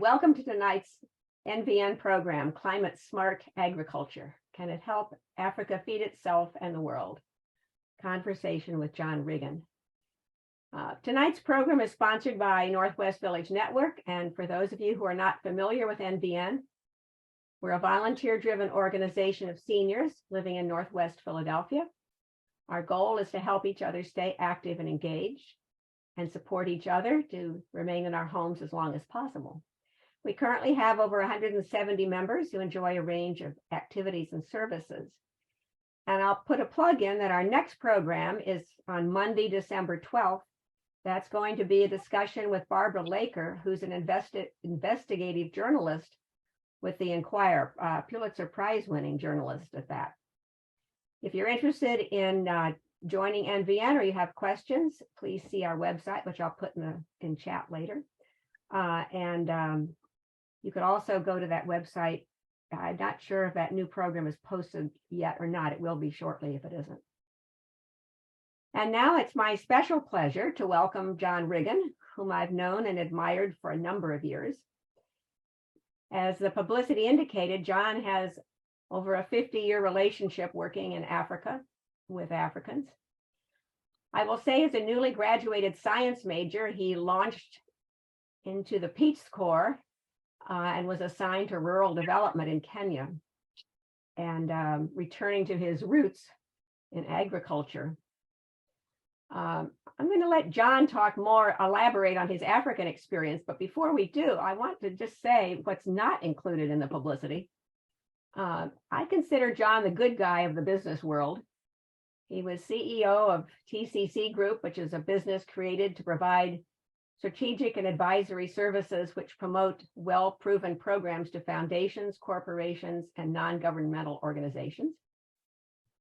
Welcome to tonight's NVN program, Climate Smart Agriculture. Can it help Africa feed itself and the world? Conversation with John Riggan. Tonight's program is sponsored by Northwest Village Network. And for those of you who are not familiar with NVN, we're a volunteer-driven organization of seniors living in Northwest Philadelphia. Our goal is to help each other stay active and engaged and support each other to remain in our homes as long as possible. We currently have over 170 members who enjoy a range of activities and services. And I'll put a plug in that our next program is on Monday, December 12th. That's going to be a discussion with Barbara Laker, who's an investigative journalist with the Inquirer, Pulitzer Prize-winning journalist at that. If you're interested in joining NVN or you have questions, please see our website, which I'll put in chat later. You could also go to that website. I'm not sure if that new program is posted yet or not. It will be shortly if it isn't. And now it's my special pleasure to welcome John Riggan, whom I've known and admired for a number of years. As the publicity indicated, John has over a 50-year relationship working in Africa with Africans. I will say, as a newly graduated science major, he launched into the Peace Corps and was assigned to rural development in Kenya, and returning to his roots in agriculture. I'm going to let John elaborate on his African experience, but before we do, I want to just say what's not included in the publicity. I consider John the good guy of the business world. He was CEO of TCC Group, which is a business created to provide strategic and advisory services which promote well-proven programs to foundations, corporations, and non-governmental organizations.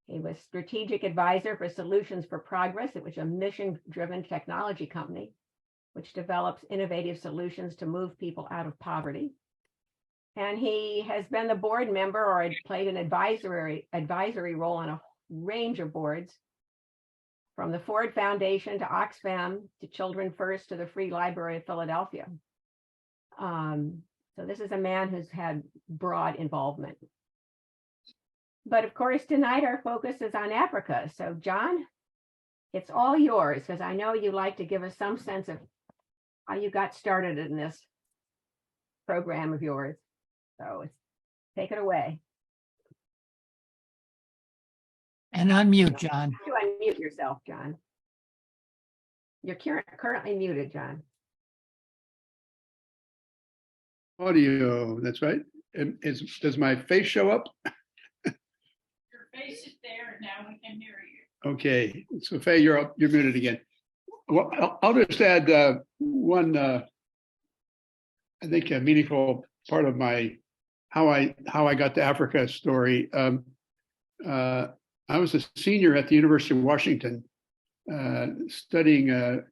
He was strategic advisor for Solutions for Progress, which is a mission-driven technology company which develops innovative solutions to move people out of poverty. And he has been the board member or had played an advisory role on a range of boards, from the Ford Foundation to Oxfam to Children First to the Free Library of Philadelphia. So this is a man who's had broad involvement. But of course, tonight our focus is on Africa. So John, it's all yours, because I know you like to give us some sense of how you got started in this program of yours. So take it away. And unmute, John. You unmute yourself, John. You're currently muted, John. Audio, that's right. Does my face show up? Your face is there, and now we can hear you. Okay, so Faye, you're muted again. Well, I'll just add one, I think, a meaningful part of my how I got to Africa story. I was a senior at the University of Washington, studying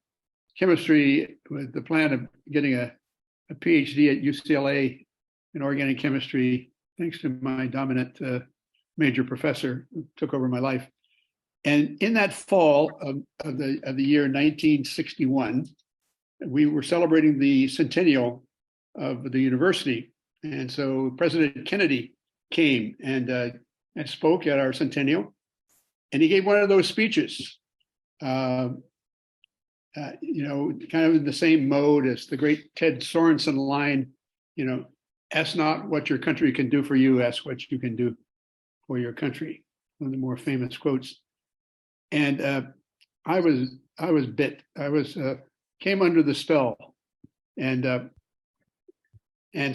chemistry with the plan of getting a PhD at UCLA in organic chemistry, thanks to my dominant major professor who took over my life. And in that fall of the year 1961, we were celebrating the centennial of the university. And so President Kennedy came and spoke at our centennial. And he gave one of those speeches, kind of in the same mode as the great Ted Sorensen line, ask not what your country can do for you, ask what you can do for your country. One of the more famous quotes. And I was bit. I came under the spell, and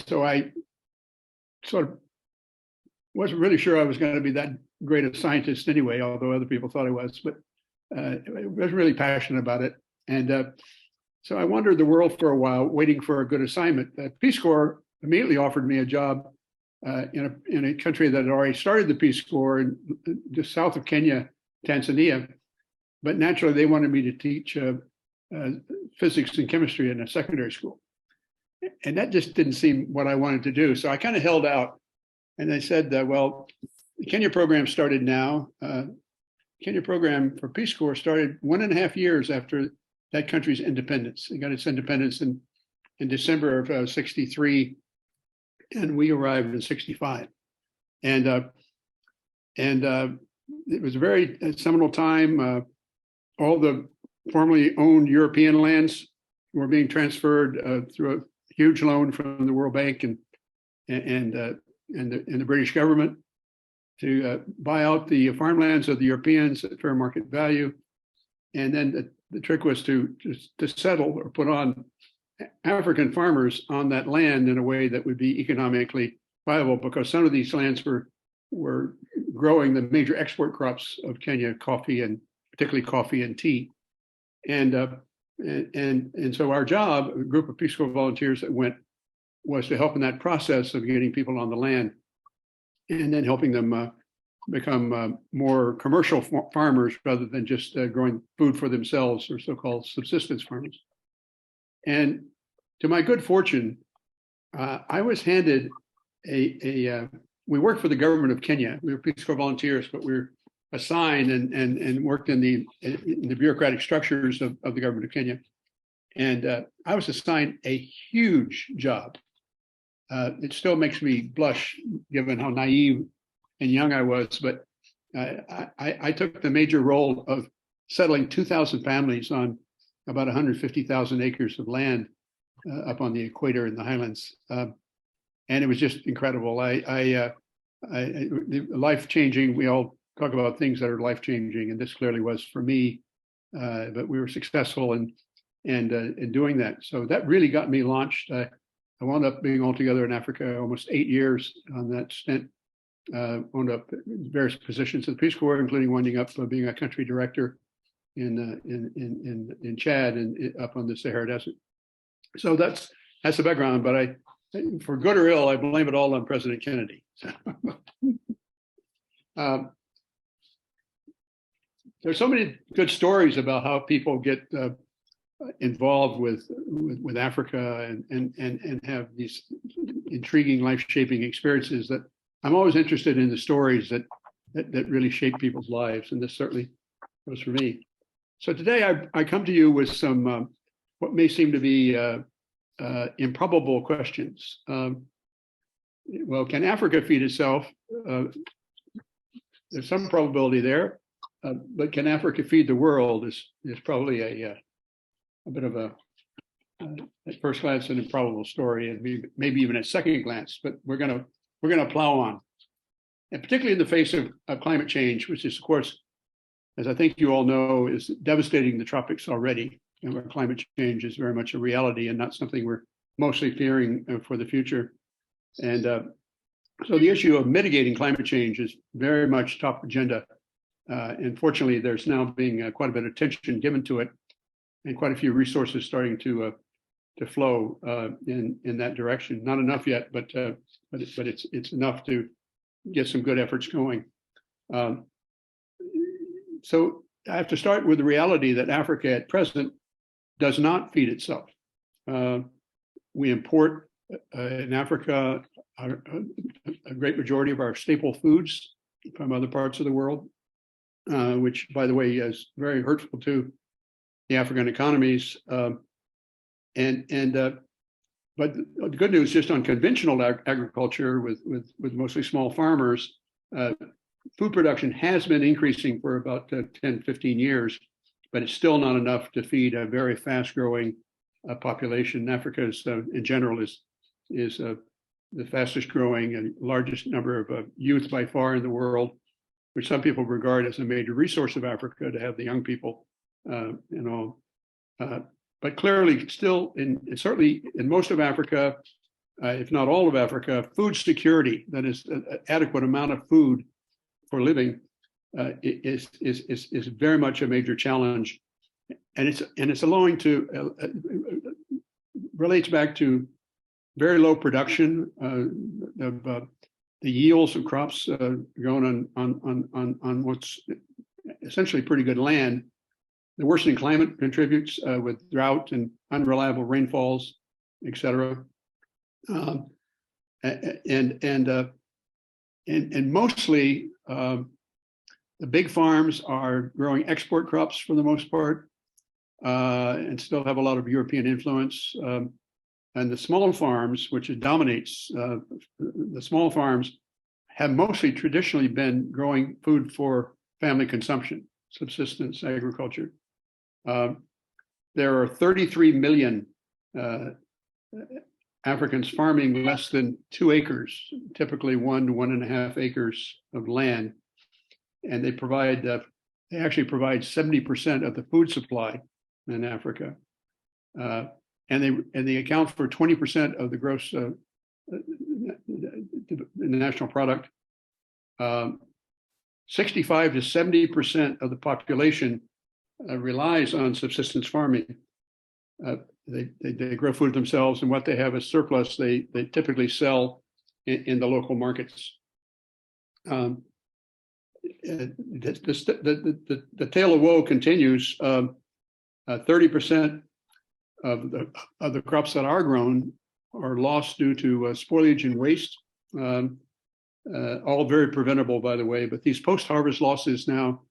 so I sort of wasn't really sure I was going to be that great a scientist anyway, although other people thought I was, but I was really passionate about it. And so I wandered the world for a while, waiting for a good assignment. The Peace Corps immediately offered me a job in a country that had already started the Peace Corps, just south of Kenya, Tanzania. But naturally, they wanted me to teach physics and chemistry in a secondary school. And that just didn't seem what I wanted to do. So I kind of held out. And they said, well, the Kenya program started now. Kenya program for Peace Corps started 1.5 years after that country's independence. It got its independence in in December of 63, and we arrived in 65. And it was a very seminal time. All the formerly owned European lands were being transferred through a huge loan from the World Bank and the British government to buy out the farmlands of the Europeans at fair market value. And then the trick was to settle or put on African farmers on that land in a way that would be economically viable, because some of these lands were growing the major export crops of Kenya, coffee, and particularly coffee and tea. And so our job, a group of Peace Corps volunteers that went, was to help in that process of getting people on the land and then helping them become more commercial farmers rather than just growing food for themselves, or so-called subsistence farmers. And to my good fortune, I was handed we worked for the government of Kenya. We were Peace Corps volunteers, but we were assigned and worked in the bureaucratic structures of the government of Kenya. And I was assigned a huge job. It still makes me blush given how naive and young I was, but I took the major role of settling 2,000 families on about 150,000 acres of land up on the equator in the highlands. And it was just incredible. Life-changing, we all talk about things that are life-changing, and this clearly was for me, but we were successful in doing that. So that really got me launched. I wound up being altogether in Africa almost 8 years on that stint. Wound up in various positions in the Peace Corps, including winding up being a country director in Chad and up on the Sahara Desert. So that's the background. But for good or ill, I blame it all on President Kennedy. There's so many good stories about how people get involved with Africa and have these intriguing, life-shaping experiences that I'm always interested in the stories that really shape people's lives, and this certainly was for me. So today I come to you with some what may seem to be improbable questions. Well, can Africa feed itself? There's some probability there, but can Africa feed the world is probably a bit of a at first glance an improbable story, and maybe even at second glance. But we're gonna plow on, and particularly in the face of climate change, which is, of course, as I think you all know, is devastating the tropics already, and where climate change is very much a reality and not something we're mostly fearing for the future. And so the issue of mitigating climate change is very much top agenda. And fortunately, there's now being quite a bit of attention given to it, and quite a few resources starting to flow in that direction. Not enough yet, but it's enough to get some good efforts going. So I have to start with the reality that Africa at present does not feed itself. We import in Africa a great majority of our staple foods from other parts of the world, which, by the way, is very hurtful to the African economies. But the good news, just on conventional agriculture with mostly small farmers, food production has been increasing for about 10, 15 years, but it's still not enough to feed a very fast-growing population. Africa in general is the fastest growing and largest number of youth by far in the world, which some people regard as a major resource of Africa to have the young people and all. But clearly, still, certainly in most of Africa, if not all of Africa, food security, that is, an adequate amount of food for living, is very much a major challenge, and it's owing to relates back to very low production of the yields of crops grown on what's essentially pretty good land. The worsening climate contributes with drought and unreliable rainfalls, et cetera. And mostly the big farms are growing export crops for the most part, and still have a lot of European influence. And the small farms, which it dominates, the small farms have mostly traditionally been growing food for family consumption, subsistence agriculture. There are 33 million Africans farming less than 2 acres, typically 1 to 1.5 acres of land, and they actually provide 70% of the food supply in Africa, and they account for 20% of the gross the national product. 65 to 70% of the population relies on subsistence farming. They grow food themselves, and what they have as surplus, they typically sell in the local markets. The tale of woe continues. 30% of the crops that are grown are lost due to spoilage and waste. All very preventable, by the way, but these post-harvest losses now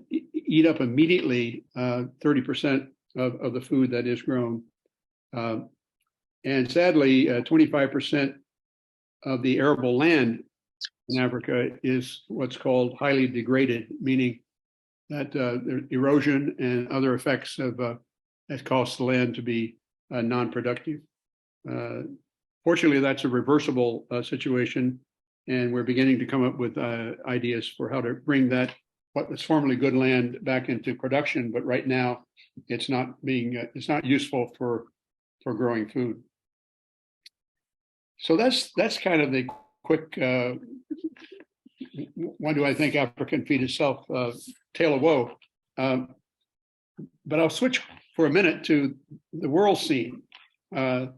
eat up immediately 30% of the food that is grown. And sadly, 25% of the arable land in Africa is what's called highly degraded, meaning that erosion and other effects has caused the land to be non-productive. Fortunately, that's a reversible situation, and we're beginning to come up with ideas for how to bring that what was formerly good land back into production, but right now it's not useful for growing food. So that's kind of the quick why do I think Africa can feed itself tale of woe. But I'll switch for a minute to the world scene. The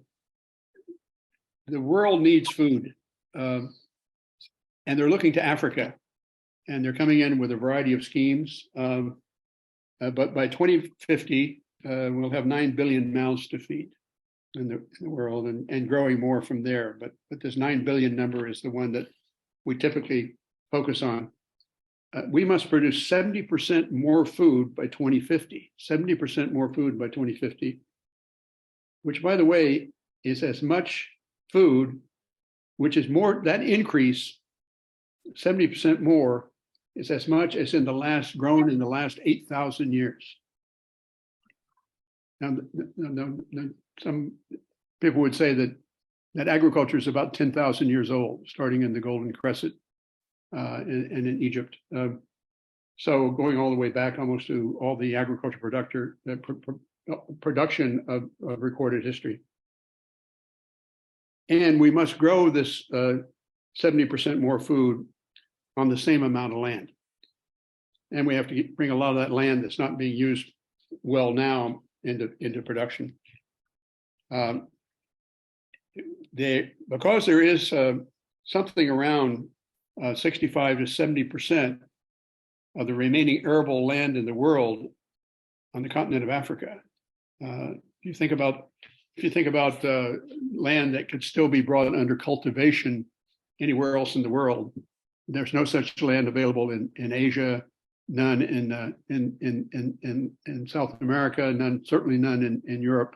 world needs food, and they're looking to Africa, and they're coming in with a variety of schemes. But by 2050, we'll have 9 billion mouths to feed in the world, and growing more from there. But this 9 billion number is the one that we typically focus on. We must produce 70% more food by 2050, 70% more food by 2050, which, by the way, is as much food, which is more, that increase, 70% more, is as much as grown in the last 8,000 years. Now, some people would say that agriculture is about 10,000 years old, starting in the Golden Crescent and in Egypt. So going all the way back almost to all the agriculture production of recorded history. And we must grow this 70% more food on the same amount of land. And we have to bring a lot of that land that's not being used well now into production. Because there is something around 65 to 70% of the remaining arable land in the world on the continent of Africa. If you think about land that could still be brought under cultivation anywhere else in the world, there's no such land available in Asia, none in South America, certainly none in Europe.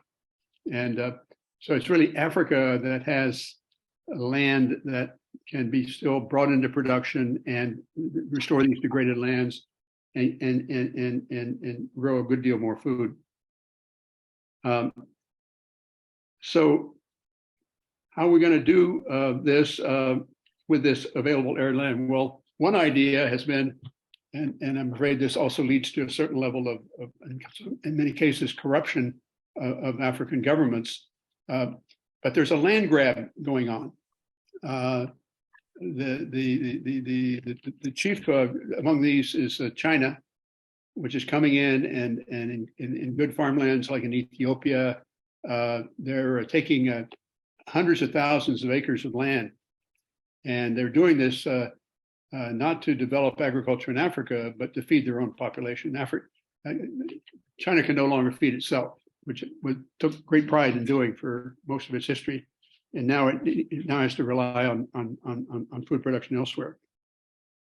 And so it's really Africa that has land that can be still brought into production and restore these degraded lands and grow a good deal more food. So how are we going to do this with this available arid land? Well, one idea has been, and I'm afraid this also leads to a certain level of in many cases, corruption of African governments, but there's a land grab going on. The chief among these is China, which is coming in and in good farmlands like in Ethiopia, they're taking hundreds of thousands of acres of land, and they're doing this not to develop agriculture in Africa, but to feed their own population. China can no longer feed itself, which it took great pride in doing for most of its history, and now it now has to rely on food production elsewhere.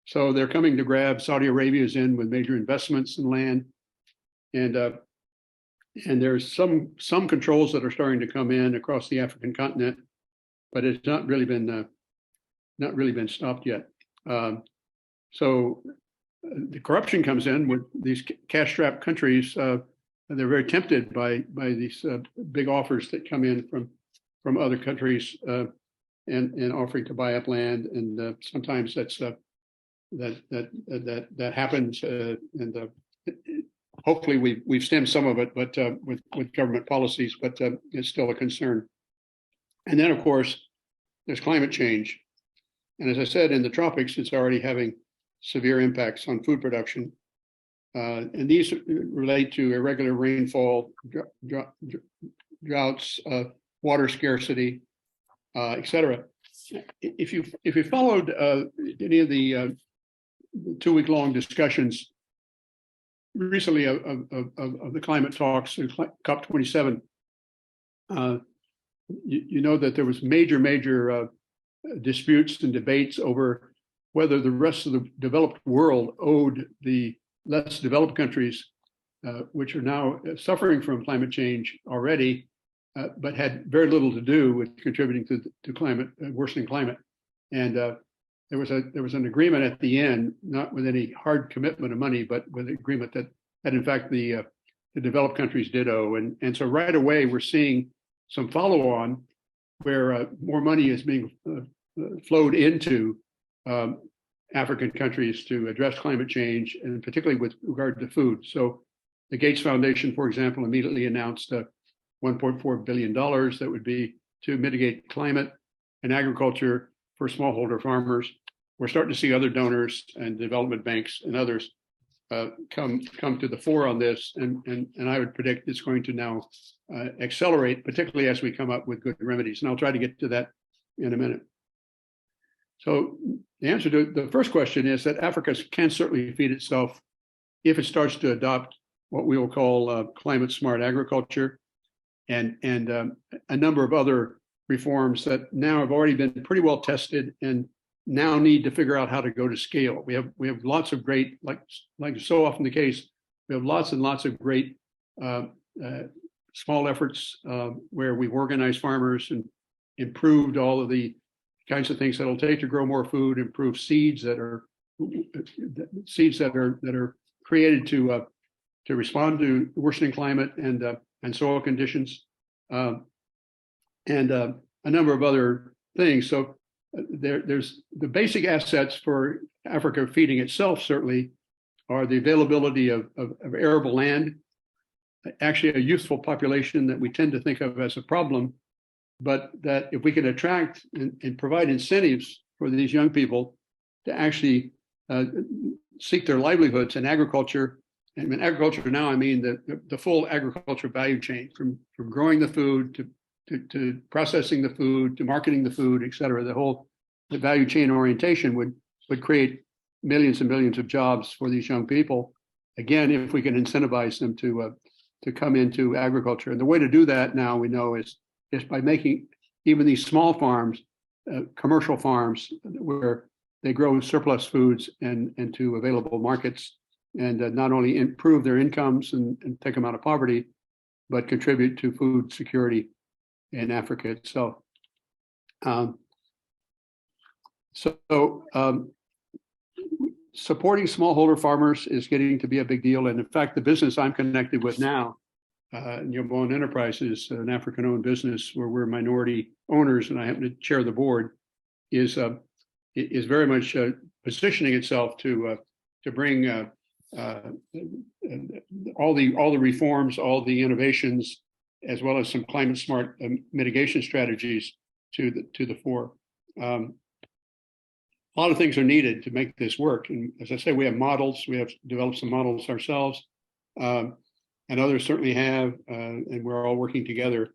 So they're coming to grab. Saudi Arabia is in with major investments in land, and And there's some controls that are starting to come in across the African continent, but it's not really been stopped yet. So the corruption comes in with these cash-strapped countries. And they're very tempted by these big offers that come in from other countries and offering to buy up land, and sometimes that happens, and hopefully we've stemmed some of it, but with government policies, but it's still a concern. And then, of course, there's climate change, and as I said, in the tropics, it's already having severe impacts on food production. And these relate to irregular rainfall, droughts, water scarcity, etc. If you followed any of the 2-week-long discussions recently of the climate talks in COP27, you know that there was major disputes and debates over whether the rest of the developed world owed the less developed countries, which are now suffering from climate change already, but had very little to do with contributing to climate, worsening climate. And there was an agreement at the end, not with any hard commitment of money, but with an agreement that in fact the developed countries did owe. And so right away we're seeing some follow-on where more money is being flowed into African countries to address climate change, and particularly with regard to food. So the Gates Foundation, for example, immediately announced $1.4 billion that would be to mitigate climate and agriculture for smallholder farmers. We're starting to see other donors and development banks and others come to the fore on this, and I would predict it's going to now accelerate, particularly as we come up with good remedies. And I'll try to get to that in a minute. So the answer to the first question is that Africa can certainly feed itself if it starts to adopt what we will call climate smart agriculture, and a number of other reforms that now have already been pretty well tested and now need to figure out how to go to scale. We have lots of great, like so often the case, we have lots and lots of great small efforts where we've organized farmers and improved all of the kinds of things that it'll take to grow more food, improve seeds that are created to respond to worsening climate and soil conditions, and a number of other things. So there's the basic assets for Africa feeding itself certainly are the availability of arable land, actually a youthful population that we tend to think of as a problem, but that if we can attract and provide incentives for these young people to actually seek their livelihoods in agriculture, and in agriculture now I mean the full agriculture value chain, from growing the food to processing the food to marketing the food, et cetera. The value chain orientation would create millions and millions of jobs for these young people. Again, if we can incentivize them to come into agriculture. And the way to do that now we know is by making even these small farms, commercial farms, where they grow surplus foods and to available markets, and not only improve their incomes and take them out of poverty, but contribute to food security in Africa itself. Supporting smallholder farmers is getting to be a big deal. And in fact, the business I'm connected with now, Yobon Enterprises, an African-owned business where we're minority owners, and I happen to chair the board, is very much positioning itself to bring all the reforms, all the innovations, as well as some climate smart mitigation strategies to the fore. A lot of things are needed to make this work, and as I say, we have models. We have developed some models ourselves. And others certainly have, and we're all working together.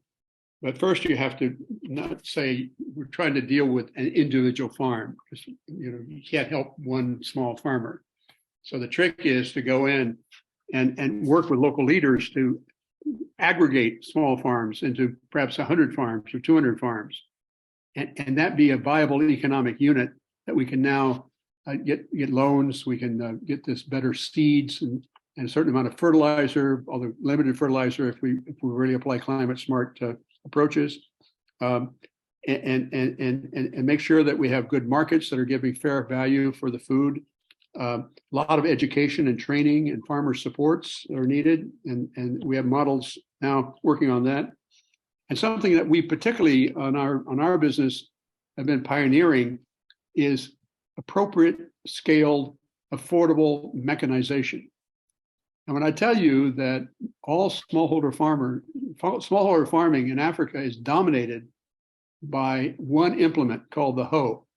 But first, you have to not say we're trying to deal with an individual farm, because you can't help one small farmer. So the trick is to go in and work with local leaders to aggregate small farms into perhaps 100 farms or 200 farms, and that be a viable economic unit that we can now get loans. We can get this better seeds and a certain amount of fertilizer, although limited fertilizer if we really apply climate smart approaches, and make sure that we have good markets that are giving fair value for the food. A lot of education and training and farmer supports are needed, and we have models now working on that. And something that we particularly on our business have been pioneering is appropriate, scaled, affordable mechanization. And when I tell you that all smallholder farming in Africa is dominated by one implement called the hoe,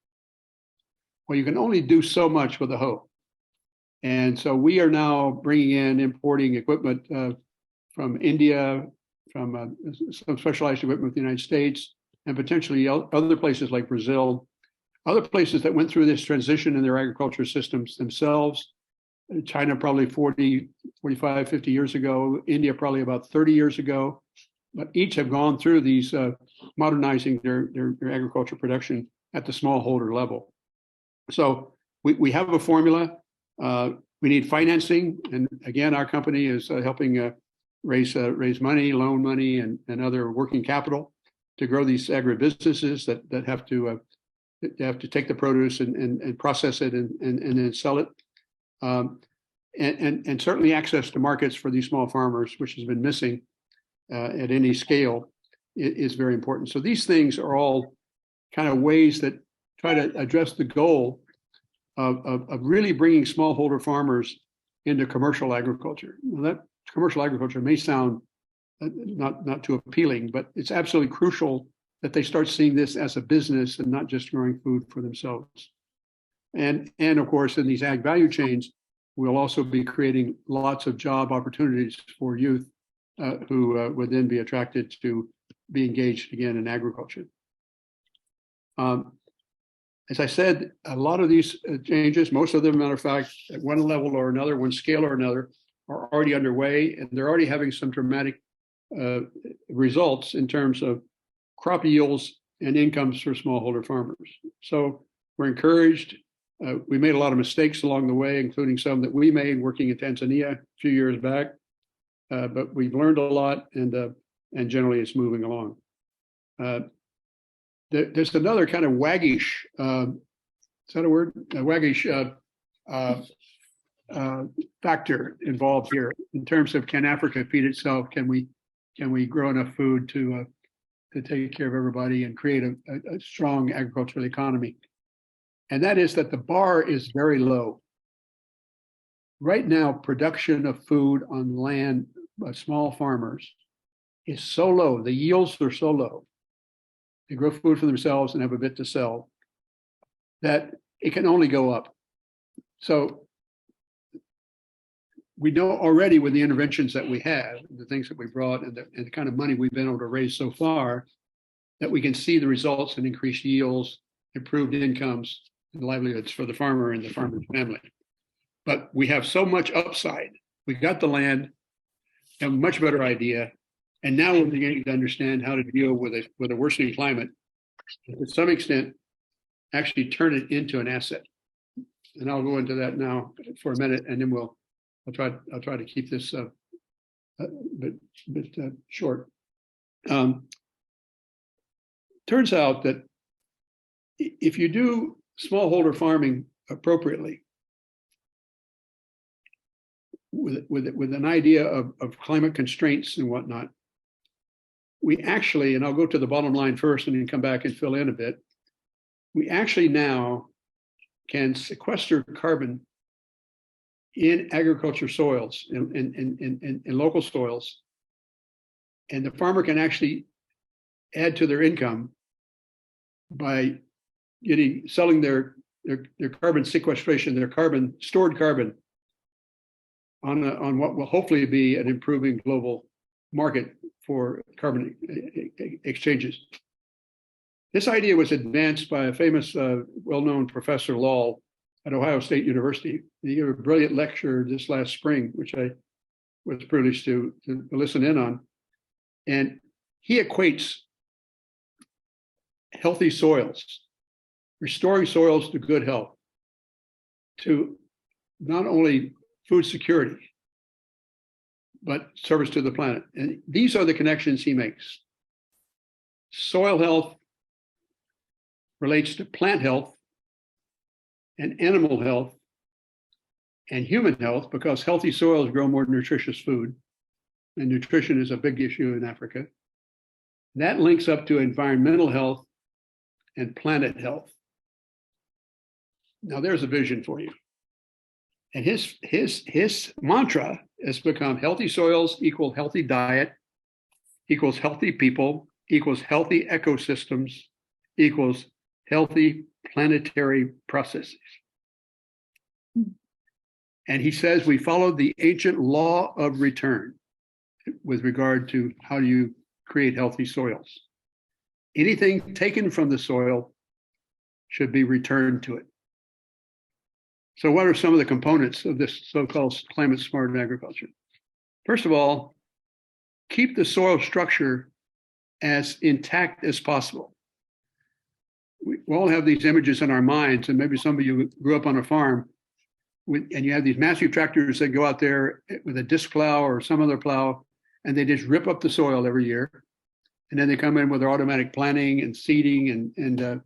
well, you can only do so much with a hoe. And so we are now importing equipment from India, from some specialized equipment with the United States, and potentially other places like Brazil, other places that went through this transition in their agriculture systems themselves. China probably 40, 45, 50 years ago, India probably about 30 years ago, but each have gone through these modernizing their agriculture production at the smallholder level. So we have a formula. We need financing, and again, our company is helping raise money, loan money, and other working capital to grow these agribusinesses that have to take the produce and process it and then sell it. And certainly access to markets for these small farmers, which has been missing at any scale, is very important. So these things are all kind of ways that try to address the goal of really bringing smallholder farmers into commercial agriculture. Now, that commercial agriculture may sound not too appealing, but it's absolutely crucial that they start seeing this as a business and not just growing food for themselves. And of course, in these ag value chains, we'll also be creating lots of job opportunities for youth who would then be attracted to be engaged again in agriculture. As I said, a lot of these changes, most of them, matter of fact, at one level or another, one scale or another, are already underway, and they're already having some dramatic results in terms of crop yields and incomes for smallholder farmers. So we're encouraged. We made a lot of mistakes along the way, including some that we made working in Tanzania a few years back, but we've learned a lot, and generally it's moving along. There's another kind of waggish, is that a word? A waggish factor involved here in terms of, can Africa feed itself? Can we grow enough food to take care of everybody and create a strong agricultural economy? And that is that the bar is very low. Right now, production of food on land by small farmers is so low. The yields are so low. They grow food for themselves and have a bit to sell, that it can only go up. So we know already with the interventions that we have, the things that we brought, and the kind of money we've been able to raise so far, that we can see the results in increased yields, improved incomes, and livelihoods for the farmer and the farmer's family. But we have so much upside. We've got the land, have a much better idea, and now we're beginning to understand how to deal with a worsening climate, to some extent, actually turn it into an asset. And I'll go into that now for a minute, and then I'll try to keep this a bit short. Turns out that if you do smallholder farming appropriately, with an idea of climate constraints and whatnot, we actually, and I'll go to the bottom line first and then come back and fill in a bit, we actually now can sequester carbon in agriculture soils, in local soils, and the farmer can actually add to their income by selling their carbon sequestration, their stored carbon on what will hopefully be an improving global market for carbon exchanges. This idea was advanced by a famous, well-known Professor Lal at Ohio State University. He gave a brilliant lecture this last spring, which I was privileged to listen in on. And he equates healthy soils, restoring soils to good health, to not only food security, but service to the planet. And these are the connections he makes. Soil health relates to plant health and animal health and human health, because healthy soils grow more nutritious food, and nutrition is a big issue in Africa. That links up to environmental health and planet health. Now there's a vision for you. And his mantra has become healthy soils equal healthy diet, equals healthy people, equals healthy ecosystems, equals healthy planetary processes. And he says we follow the ancient law of return with regard to how do you create healthy soils. Anything taken from the soil should be returned to it. So what are some of the components of this so-called climate smart agriculture? First of all, keep the soil structure as intact as possible. We all have these images in our minds, and maybe some of you grew up on a farm, and you have these massive tractors that go out there with a disc plow or some other plow, and they just rip up the soil every year. And then they come in with their automatic planting and seeding and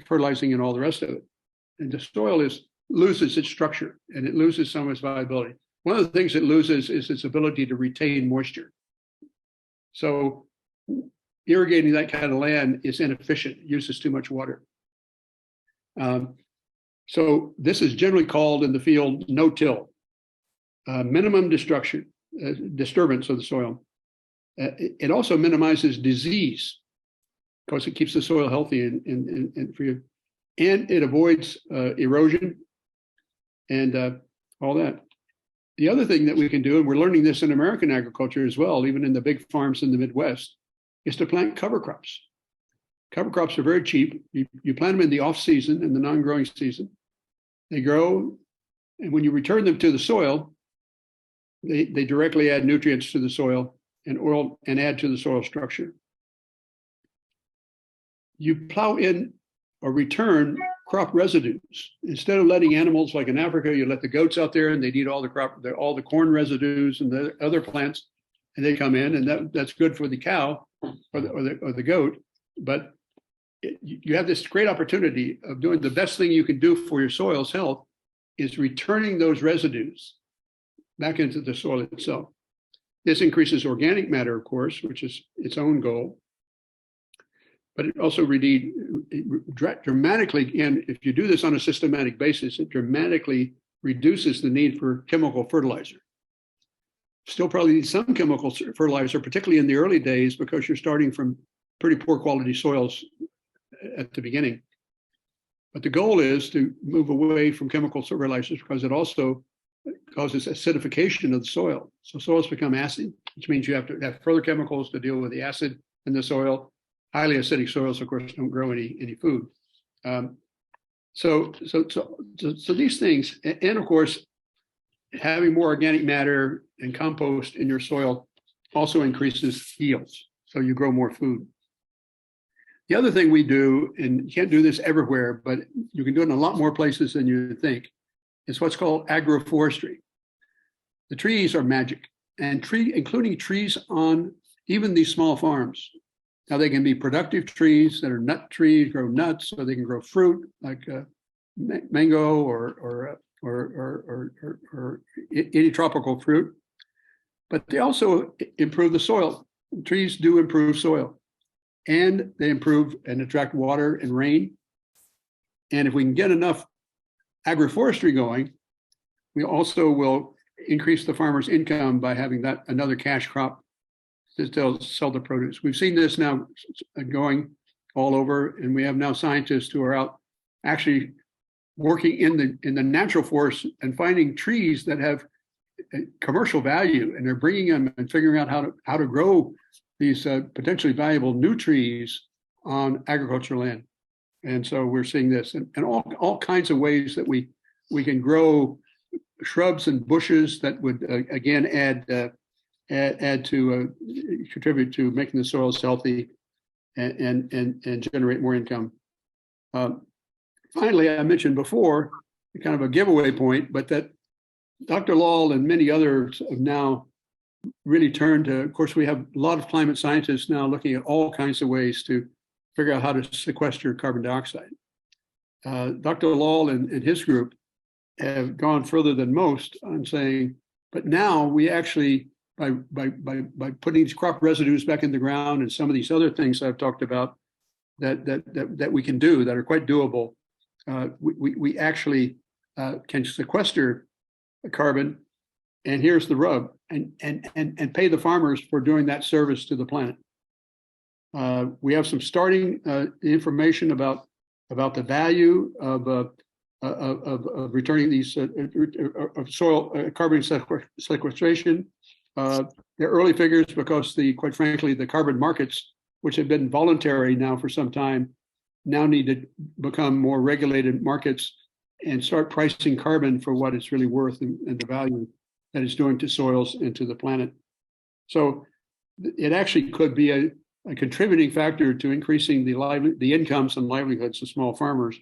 fertilizing and all the rest of it. And the soil loses its structure, and it loses some of its viability. One of the things it loses is its ability to retain moisture. So irrigating that kind of land is inefficient, it uses too much water. So this is generally called in the field no-till, minimum disturbance of the soil. It also minimizes disease because it keeps the soil healthy and for you, and it avoids erosion and all that. The other thing that we can do, and we're learning this in American agriculture as well, even in the big farms in the Midwest, is to plant cover crops. Cover crops are very cheap. You plant them in the off season, in the non-growing season. They grow, and when you return them to the soil, they directly add nutrients to the soil and oil and add to the soil structure. You plow in or return crop residues. Instead of letting animals like in Africa, you let the goats out there and they eat all the corn residues and the other plants, and they come in, and that's good for the cow or the goat. But you have this great opportunity of doing the best thing you can do for your soil's health is returning those residues back into the soil itself. This increases organic matter, of course, which is its own goal. But it also dramatically, again, if you do this on a systematic basis, it dramatically reduces the need for chemical fertilizer. Still probably need some chemical fertilizer, particularly in the early days, because you're starting from pretty poor quality soils at the beginning. But the goal is to move away from chemical fertilizers because it also causes acidification of the soil. So soils become acid, which means you have to have further chemicals to deal with the acid in the soil. Highly acidic soils, of course, don't grow any food. So these things, and of course, having more organic matter and compost in your soil also increases yields. So you grow more food. The other thing we do, and you can't do this everywhere, but you can do it in a lot more places than you think, is what's called agroforestry. The trees are magic, and including trees on even these small farms. Now they can be productive trees that are nut trees, grow nuts, so they can grow fruit like mango or any tropical fruit. But they also improve the soil. Trees do improve soil, and they improve and attract water and rain. And if we can get enough agroforestry going, we also will increase the farmer's income by having that another cash crop to sell the produce. We've seen this now going all over, and we have now scientists who are out actually working in the natural forest and finding trees that have commercial value, and they're bringing them and figuring out how to grow these potentially valuable new trees on agricultural land. And so we're seeing this, and all kinds of ways that we can grow shrubs and bushes that would again add to contribute to making the soils healthy and generate more income. Finally, I mentioned before, kind of a giveaway point, but that Dr. Lal and many others have now really turn to, of course, we have a lot of climate scientists now looking at all kinds of ways to figure out how to sequester carbon dioxide. Dr. Lal and his group have gone further than most on saying, but now we actually, by putting these crop residues back in the ground and some of these other things I've talked about that we can do that are quite doable, we actually can sequester carbon. And here's the rub, and pay the farmers for doing that service to the planet. We have some starting information about the value of returning these of soil carbon sequestration. They're early figures because quite frankly, the carbon markets, which have been voluntary now for some time, now need to become more regulated markets and start pricing carbon for what it's really worth and the value that it's doing to soils and to the planet. So it actually could be a contributing factor to increasing the incomes and livelihoods of small farmers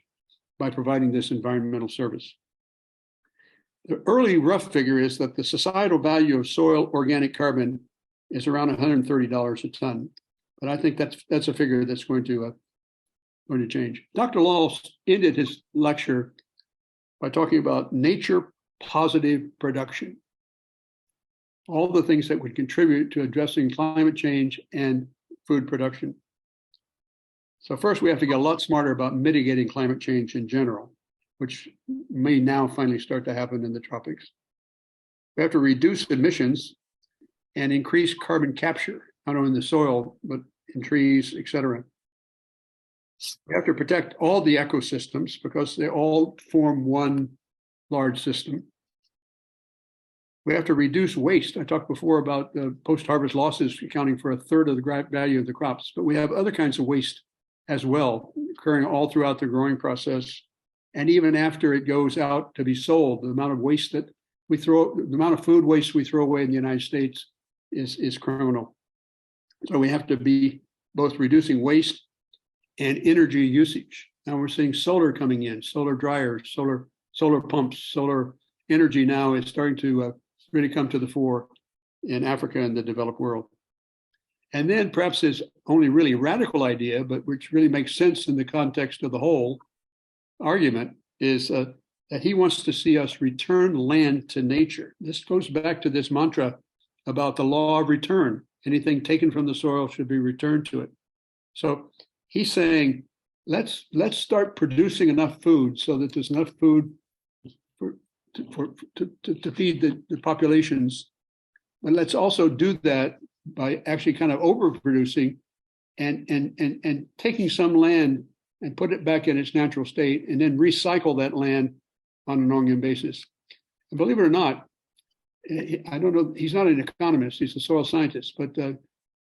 by providing this environmental service. The early rough figure is that the societal value of soil organic carbon is around $130 a ton, but I think that's a figure that's going to change. Dr. Lal ended his lecture by talking about nature positive production, all the things that would contribute to addressing climate change and food production. So first, we have to get a lot smarter about mitigating climate change in general, which may now finally start to happen in the tropics. We have to reduce emissions and increase carbon capture, not only in the soil, but in trees, et cetera. We have to protect all the ecosystems because they all form one large system. We have to reduce waste. I talked before about the post-harvest losses accounting for a third of the value of the crops, but we have other kinds of waste as well, occurring all throughout the growing process. And even after it goes out to be sold, the amount of waste that we throw, the amount of food waste we throw away in the United States is criminal. So we have to be both reducing waste and energy usage. Now we're seeing solar coming in, solar dryers, solar pumps, solar energy now is starting to really come to the fore in Africa and the developed world. And then perhaps his only really radical idea, but which really makes sense in the context of the whole argument, is that he wants to see us return land to nature. This goes back to this mantra about the law of return. Anything taken from the soil should be returned to it. So he's saying, let's start producing enough food so that there's enough food to feed the populations. But let's also do that by actually kind of overproducing and taking some land and put it back in its natural state and then recycle that land on an ongoing basis. And believe it or not, I don't know, he's not an economist, he's a soil scientist, but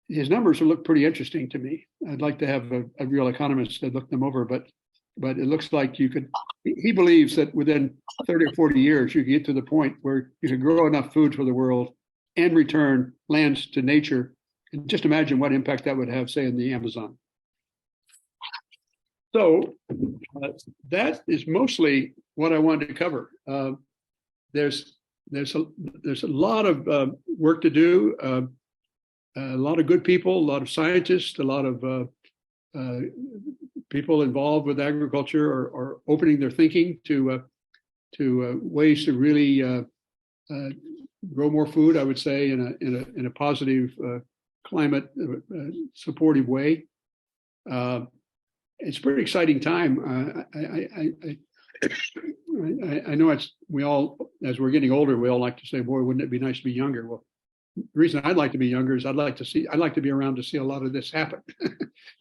his numbers look pretty interesting to me. I'd like to have a real economist to look them over, but it looks like you could, he believes that within 30 or 40 years, you can get to the point where you can grow enough food for the world and return lands to nature. And just imagine what impact that would have, say, in the Amazon. So that is mostly what I wanted to cover. There's a lot of work to do, a lot of good people, a lot of scientists, a lot of people involved with agriculture are opening their thinking to ways to really grow more food. I would say in a positive climate supportive way. It's a pretty exciting time. I know we all, as we're getting older, we all like to say, boy, wouldn't it be nice to be younger? Well, the reason I'd like to be younger is I'd like to be around to see a lot of this happen.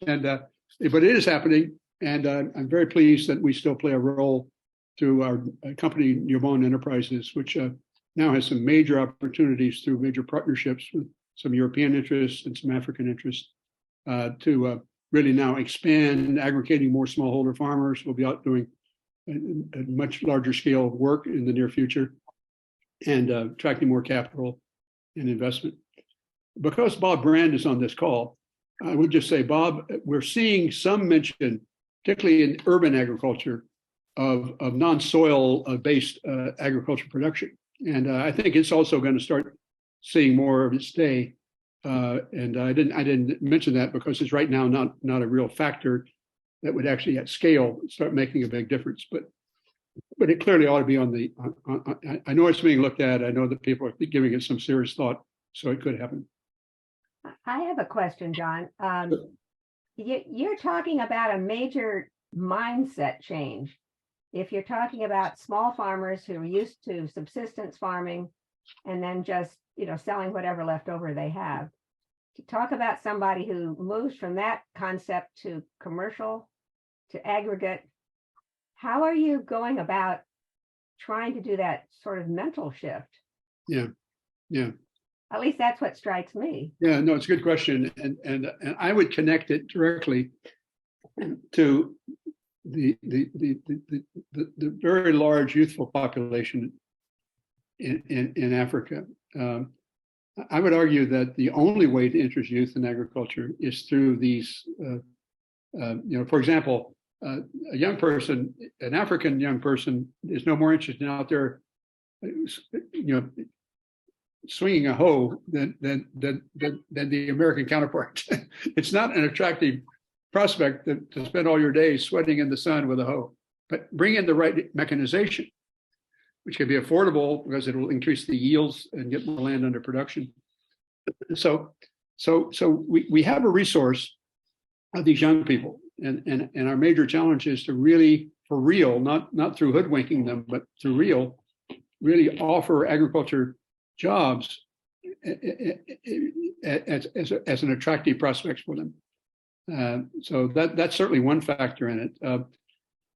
But it is happening. And I'm very pleased that we still play a role through our company, Yvonne Enterprises, which now has some major opportunities through major partnerships with some European interests and some African interests to really now expand aggregating more smallholder farmers. We'll be out doing a much larger scale of work in the near future and attracting more capital and investment. Because Bob Brand is on this call, I would just say, Bob, we're seeing some mention, particularly in urban agriculture, of non-soil based agriculture production. And I think it's also going to start seeing more of its day. And I didn't mention that because it's right now not a real factor that would actually at scale start making a big difference. But it clearly ought to be on the. I know it's being looked at. I know that people are giving it some serious thought, so it could happen. I have a question, John. You're talking about a major mindset change. If you're talking about small farmers who are used to subsistence farming and then just, selling whatever leftover they have, to talk about somebody who moves from that concept to commercial, to aggregate, how are you going about trying to do that sort of mental shift? Yeah. At least that's what strikes me. Yeah, no, it's a good question, and I would connect it directly to the very large youthful population in Africa. I would argue that the only way to interest youth in agriculture is through these. For example, a young person, an African young person, is no more interested out there, swinging a hoe than the American counterpart. It's not an attractive prospect to spend all your days sweating in the sun with a hoe. But bring in the right mechanization, which can be affordable because it will increase the yields and get more land under production. So we have a resource of these young people, and our major challenge is to really, for real, not through hoodwinking them, but through really offer agriculture jobs as an attractive prospect for them. So that's certainly one factor in it.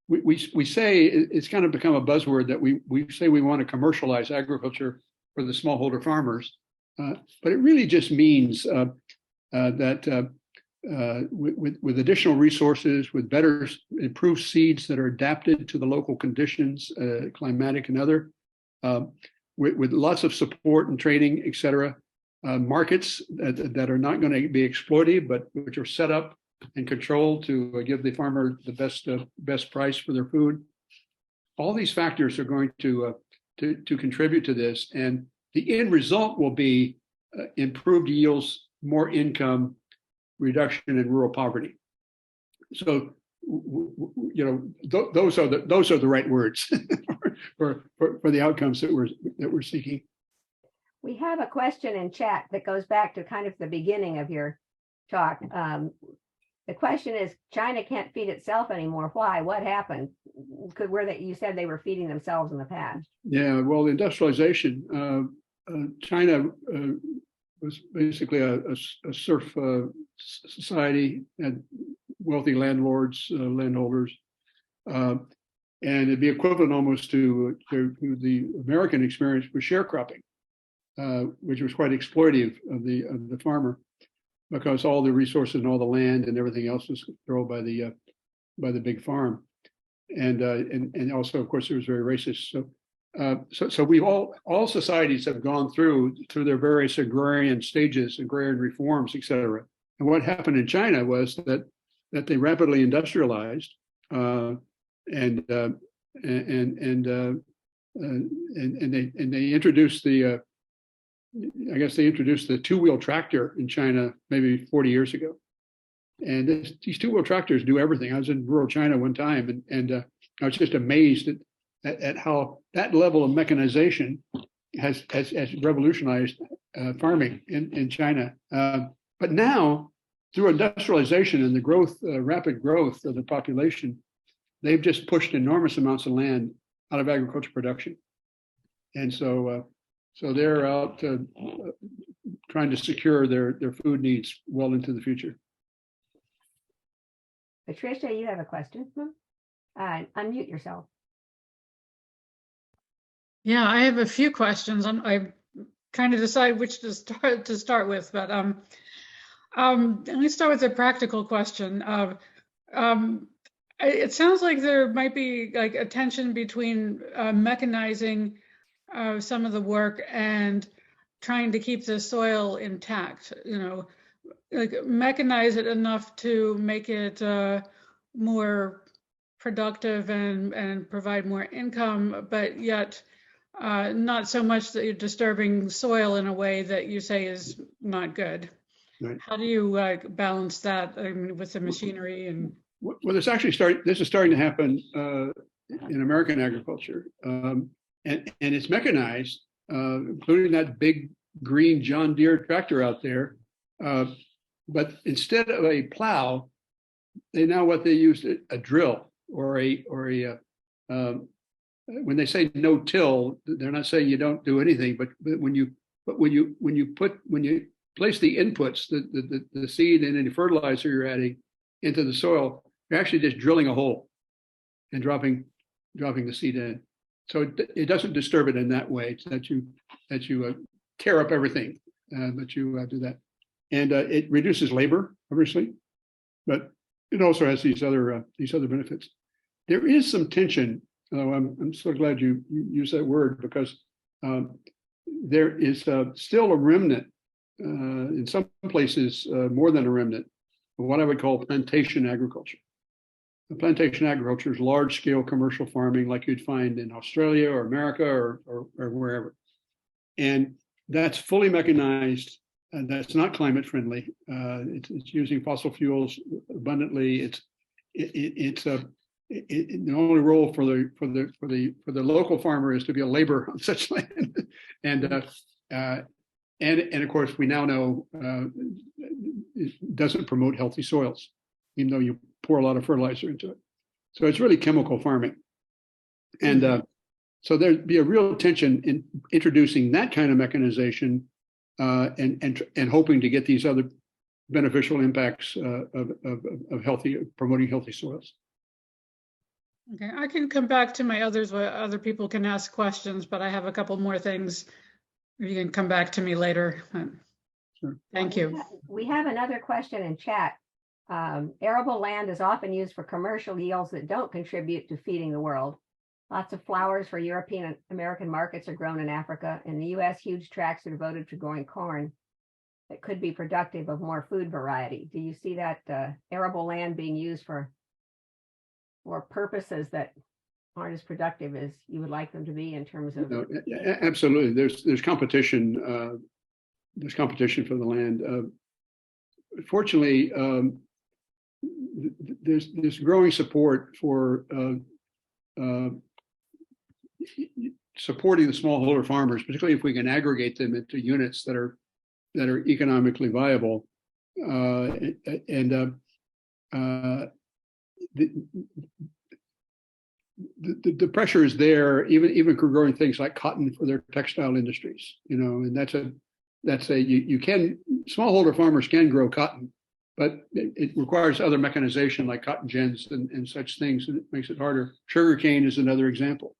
We say it's kind of become a buzzword that we say we want to commercialize agriculture for the smallholder farmers, but it really just means that with additional resources, with better improved seeds that are adapted to the local conditions, climatic and other, with lots of support and training, et cetera, markets that are not going to be exploitive, but which are set up and controlled to give the farmer the best price for their food. All these factors are going to contribute to this, and the end result will be improved yields, more income, reduction in rural poverty. So, those are the right words for the outcomes that we're seeking. We have a question in chat that goes back to kind of the beginning of your talk. The question is, China can't feed itself anymore. Why? What happened? You said they were feeding themselves in the past. Yeah, well, industrialization. China was basically a serf society, had wealthy landlords, landholders, and it'd be equivalent almost to the American experience with sharecropping, which was quite exploitive of the farmer, because all the resources and all the land and everything else was controlled by the big farm, and also, of course, it was very racist. So we've all societies have gone through their various agrarian stages, agrarian reforms, et cetera. And what happened in China was that they rapidly industrialized, and they introduced the two-wheel tractor in China maybe 40 years ago. And these two-wheel tractors do everything. I was in rural China one time, and I was just amazed at how that level of mechanization has revolutionized farming in China. But now, through industrialization and the rapid growth of the population, they've just pushed enormous amounts of land out of agriculture production. And so they're out trying to secure their food needs well into the future. Patricia, you have a question? Unmute yourself. Yeah, I have a few questions. I kind of decide which to start with, but let me start with a practical question. It sounds like there might be like a tension between mechanizing some of the work and trying to keep the soil intact. Like mechanize it enough to make it more productive and provide more income, but yet not so much that you're disturbing soil in a way that you say is not good. Right. How do you balance that, I mean, with the machinery and? Well, this is starting to happen in American agriculture, and it's mechanized, including that big green John Deere tractor out there. But instead of a plow, what they use a drill or a when they say no till, they're not saying you don't do anything, but when you place the inputs, the seed and any fertilizer you're adding into the soil, you're actually just drilling a hole and dropping the seed in. So it doesn't disturb it in that way. It's that you tear up everything, but you do that, and it reduces labor, obviously, but it also has these other benefits. There is some tension, although I'm so glad you used that word, because there is still a remnant, in some places more than a remnant, of what I would call plantation agriculture. Plantation agriculture is large-scale commercial farming like you'd find in Australia or America or wherever. And that's fully mechanized, and that's not climate friendly. It's using fossil fuels abundantly. The only role for the local farmer is to be a laborer on such land, and of course we now know it doesn't promote healthy soils, even though you pour a lot of fertilizer into it. So it's really chemical farming, and so there'd be a real tension in introducing that kind of mechanization and hoping to get these other beneficial impacts of promoting healthy soils. Okay, I can come back to my others where other people can ask questions, but I have a couple more things. You can come back to me later. Sure. Thank you. We have another question in chat. Arable land is often used for commercial yields that don't contribute to feeding the world. Lots of flowers for European and American markets are grown in Africa. In the US, huge tracts are devoted to growing corn that could be productive of more food variety. Do you see that arable land being used for purposes that aren't as productive as you would like them to be in terms of? No, absolutely. There's competition. There's competition for the land. Fortunately, there's growing support for supporting the smallholder farmers, particularly if we can aggregate them into units that are economically viable. The pressure is there, even for growing things like cotton for their textile industries, and smallholder farmers can grow cotton, but it requires other mechanization like cotton gins and such things, and it makes it harder. Sugarcane is another example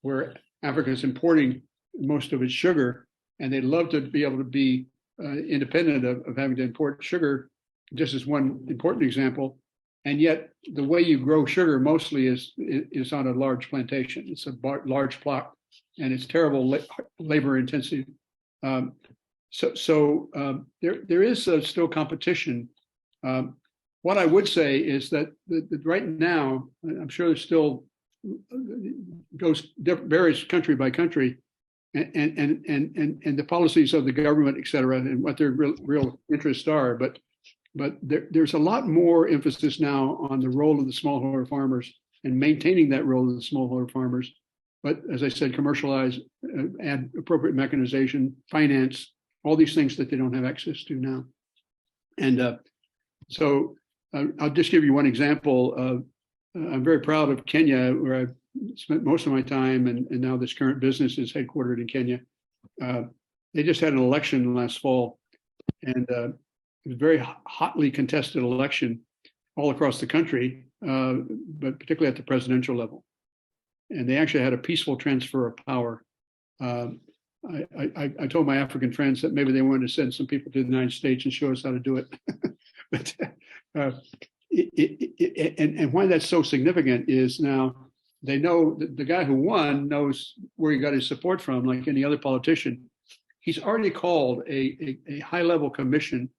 where Africa is importing most of its sugar, and they'd love to be able to be independent of having to import sugar, just as one important example. And yet the way you grow sugar mostly is on a large plantation. It's a large plot, and it's terrible labor intensive. There is still competition. What I would say is that right now, I'm sure there's still varies country by country, and the policies of the government, et cetera, and what their real interests are. But there's a lot more emphasis now on the role of the smallholder farmers and maintaining that role of the smallholder farmers. But as I said, commercialize, add appropriate mechanization, finance, all these things that they don't have access to now. And so I'll just give you one example. I'm very proud of Kenya, where I've spent most of my time, and now this current business is headquartered in Kenya. They just had an election last fall, and it was a very hotly contested election all across the country, but particularly at the presidential level. And they actually had a peaceful transfer of power. I told my African friends that maybe they wanted to send some people to the United States and show us how to do it. But and why that's so significant is now they know that the guy who won knows where he got his support from, like any other politician. He's already called a high-level commission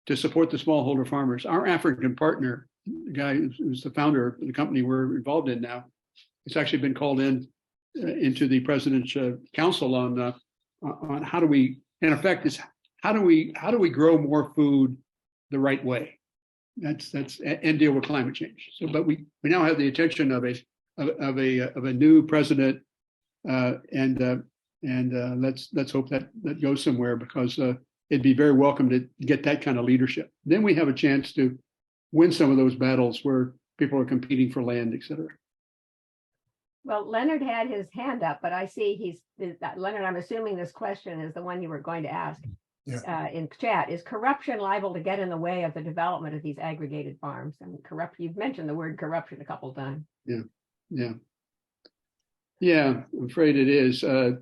to support the smallholder farmers. Our African partner, the guy who's the founder of the company we're involved in now, it's actually been called in into the President's Council on how do we, in effect, is how do we grow more food the right way? That's and deal with climate change. So, but we now have the attention of a new president, and let's hope that goes somewhere, because it'd be very welcome to get that kind of leadership. Then we have a chance to win some of those battles where people are competing for land, et cetera. Well, Leonard had his hand up, but I see Leonard, I'm assuming this question is the one you were going to ask. Yeah. In chat. Is corruption liable to get in the way of the development of these aggregated farms? And you've mentioned the word corruption a couple of times. Yeah, I'm afraid it is. I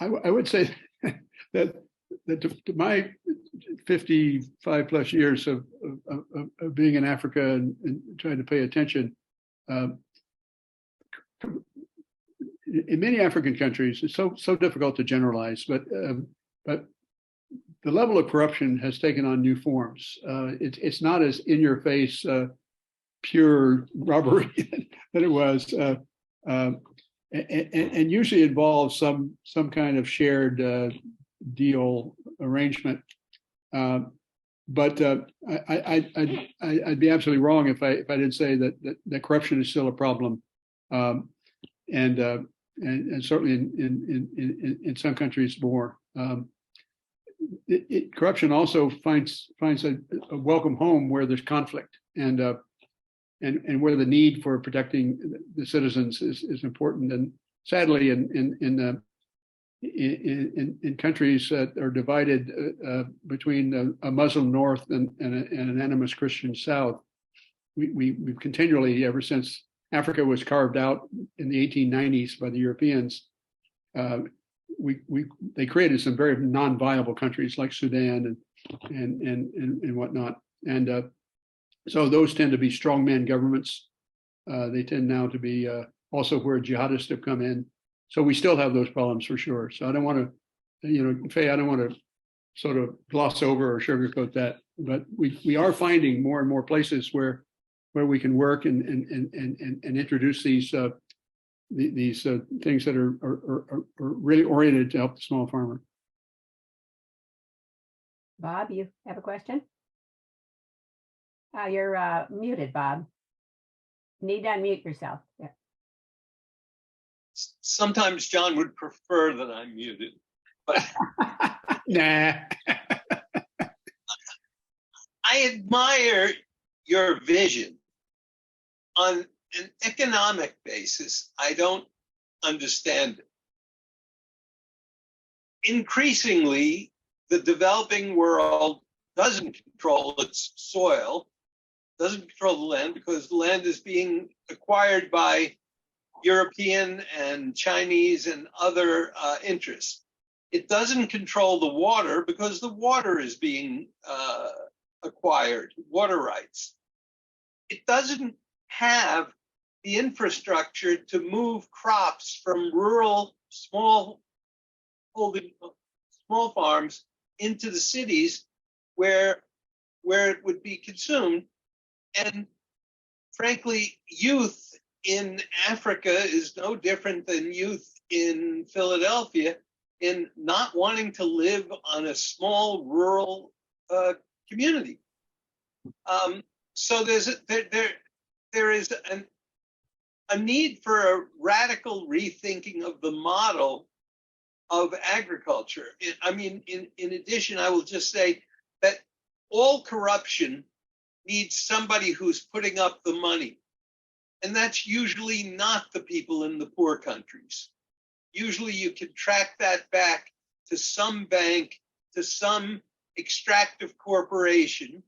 would say that to my 55 plus years of being in Africa and trying to pay attention, in many African countries, it's so difficult to generalize, but the level of corruption has taken on new forms. It's not as in your face, pure robbery that it was, and usually involves some kind of shared deal arrangement. But I'd be absolutely wrong if I didn't say that corruption is still a problem, and certainly in some countries more. Corruption also finds a welcome home where there's conflict, and where the need for protecting the citizens is important. And sadly, in countries that are divided between a Muslim North and an animist Christian South, we've continually, ever since Africa was carved out in the 1890s by the Europeans, they created some very non-viable countries like Sudan and whatnot, and so those tend to be strongman governments. They tend now to be also where jihadists have come in. So we still have those problems for sure. So I don't want to, Faye, I don't want to sort of gloss over or sugarcoat that, but we are finding more and more places where we can work and introduce these things that are really oriented to help the small farmer. Bob, you have a question? You're muted, Bob. You need to unmute yourself. Yeah. Sometimes John would prefer that I'm muted, but Nah. I admire your vision. On an economic basis, I don't understand it. Increasingly, the developing world doesn't control its soil, doesn't control the land, because the land is being acquired by European and Chinese and other interests. It doesn't control the water because the water is being acquired, water rights. It doesn't have the infrastructure to move crops from rural small farms into the cities where it would be consumed. And frankly, youth in Africa is no different than youth in Philadelphia in not wanting to live on a small rural community. So there is a need for a radical rethinking of the model of agriculture. I mean, in addition, I will just say that all corruption needs somebody who's putting up the money. And that's usually not the people in the poor countries. Usually you can track that back to some bank, to some extractive corporation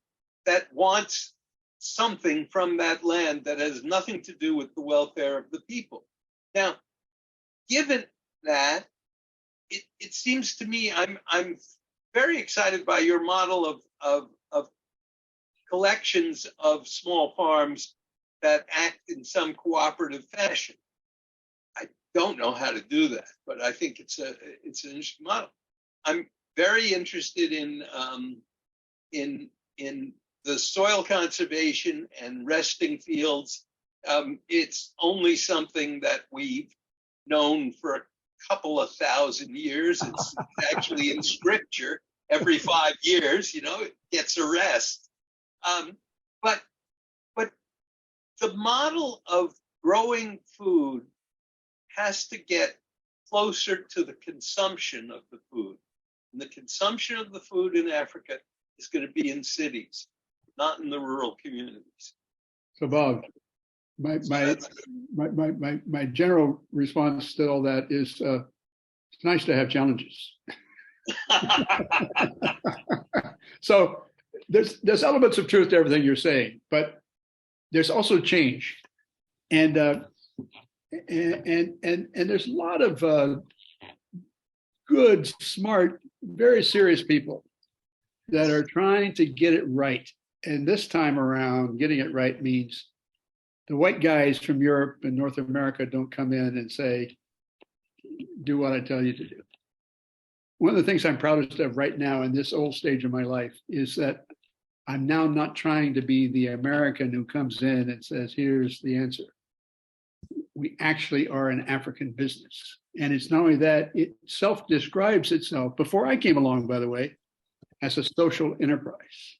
that wants something from that land that has nothing to do with the welfare of the people. Now, given that, it seems to me I'm very excited by your model of collections of small farms that act in some cooperative fashion. I don't know how to do that, but I think it's an interesting model. I'm very interested in the soil conservation and resting fields It's only something that we've known for a couple of thousand years. It's actually in scripture. Every 5 years, it gets a rest. But the model of growing food has to get closer to the consumption of the food. And the consumption of the food in Africa is going to be in cities, not in the rural communities. So Bob, my general response to all that is it's nice to have challenges. So there's elements of truth to everything you're saying, but there's also change, and there's a lot of good, smart, very serious people that are trying to get it right. And this time around, getting it right means the white guys from Europe and North America don't come in and say, do what I tell you to do. One of the things I'm proudest of right now in this old stage of my life is that I'm now not trying to be the American who comes in and says, here's the answer. We actually are an African business. And it's not only that, it self-describes itself, before I came along, by the way, as a social enterprise.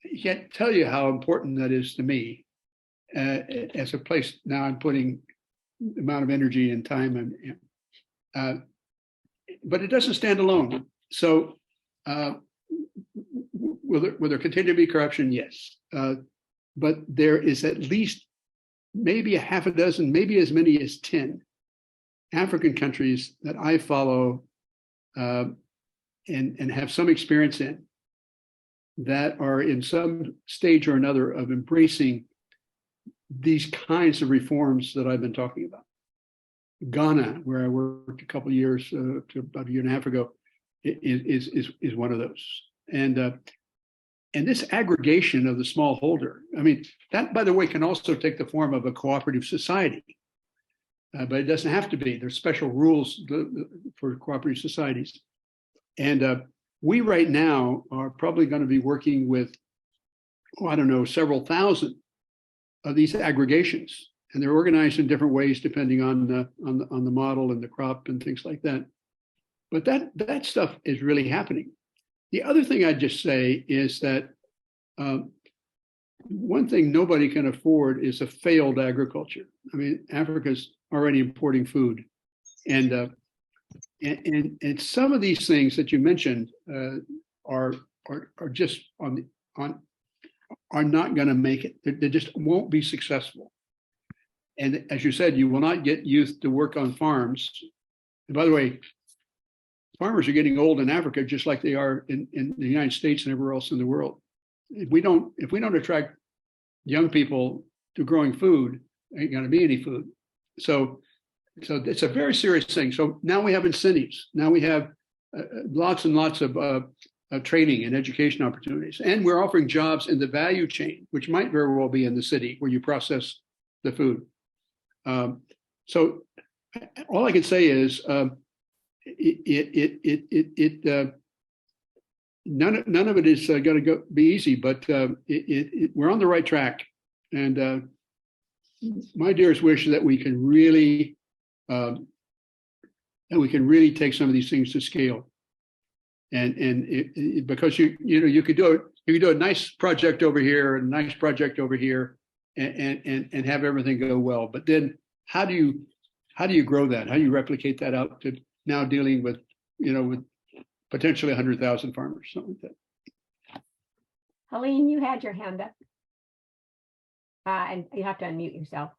I can't tell you how important that is to me as a place now I'm putting the amount of energy and time in. But it doesn't stand alone. So will there continue to be corruption? Yes. But there is at least maybe a half a dozen, maybe as many as 10 African countries that I follow and have some experience in that are in some stage or another of embracing these kinds of reforms that I've been talking about. Ghana, where I worked a couple of years to about a year and a half ago, is one of those. And this aggregation of the smallholder, I mean, that, by the way, can also take the form of a cooperative society, but it doesn't have to be. There's special rules for cooperative societies. And we right now are probably going to be working with, I don't know, several thousand of these aggregations. And they're organized in different ways depending on the model and the crop and things like that. But that stuff is really happening. The other thing I'd just say is that one thing nobody can afford is a failed agriculture. I mean, Africa's already importing food, and some of these things that you mentioned are just are not going to make it. They just won't be successful. And as you said, you will not get youth to work on farms. And by the way, farmers are getting old in Africa just like they are in the United States and everywhere else in the world. If we don't attract young people to growing food, there ain't going to be any food. So it's a very serious thing. So now we have incentives. Now we have lots and lots of training and education opportunities. And we're offering jobs in the value chain, which might very well be in the city where you process the food. So all I can say is none of it is going to be easy, but we're on the right track. And my dearest wish is that we can really take some of these things to scale. And because you could do a nice project over here and a nice project over here and have everything go well. But then how do you grow that? How do you replicate that out to now dealing with potentially 100,000 farmers, something like that? Helene, you had your hand up. And you have to unmute yourself.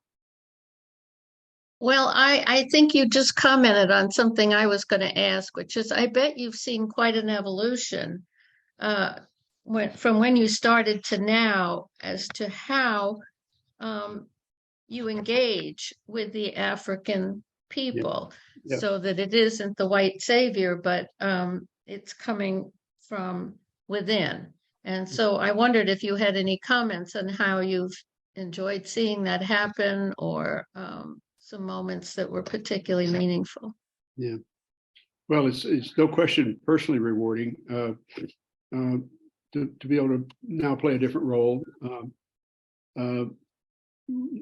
Well, I think you just commented on something I was going to ask, which is I bet you've seen quite an evolution from when you started to now as to how you engage with the African people, so that it isn't the white savior, but it's coming from within. And so I wondered if you had any comments on how you've enjoyed seeing that happen, or some moments that were particularly meaningful. Yeah. Well, it's no question personally rewarding to be able to now play a different role.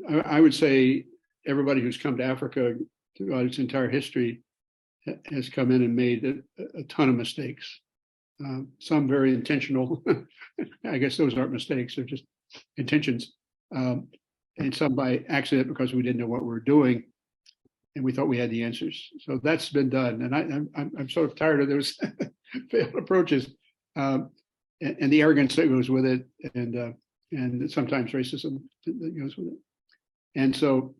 I would say everybody who's come to Africa throughout its entire history has come in and made a ton of mistakes. Some very intentional. I guess those aren't mistakes; they're just intentions. And some by accident because we didn't know what we were doing, and we thought we had the answers. So that's been done, and I'm sort of tired of those failed approaches, and the arrogance that goes with it, and sometimes racism that goes with it. And so,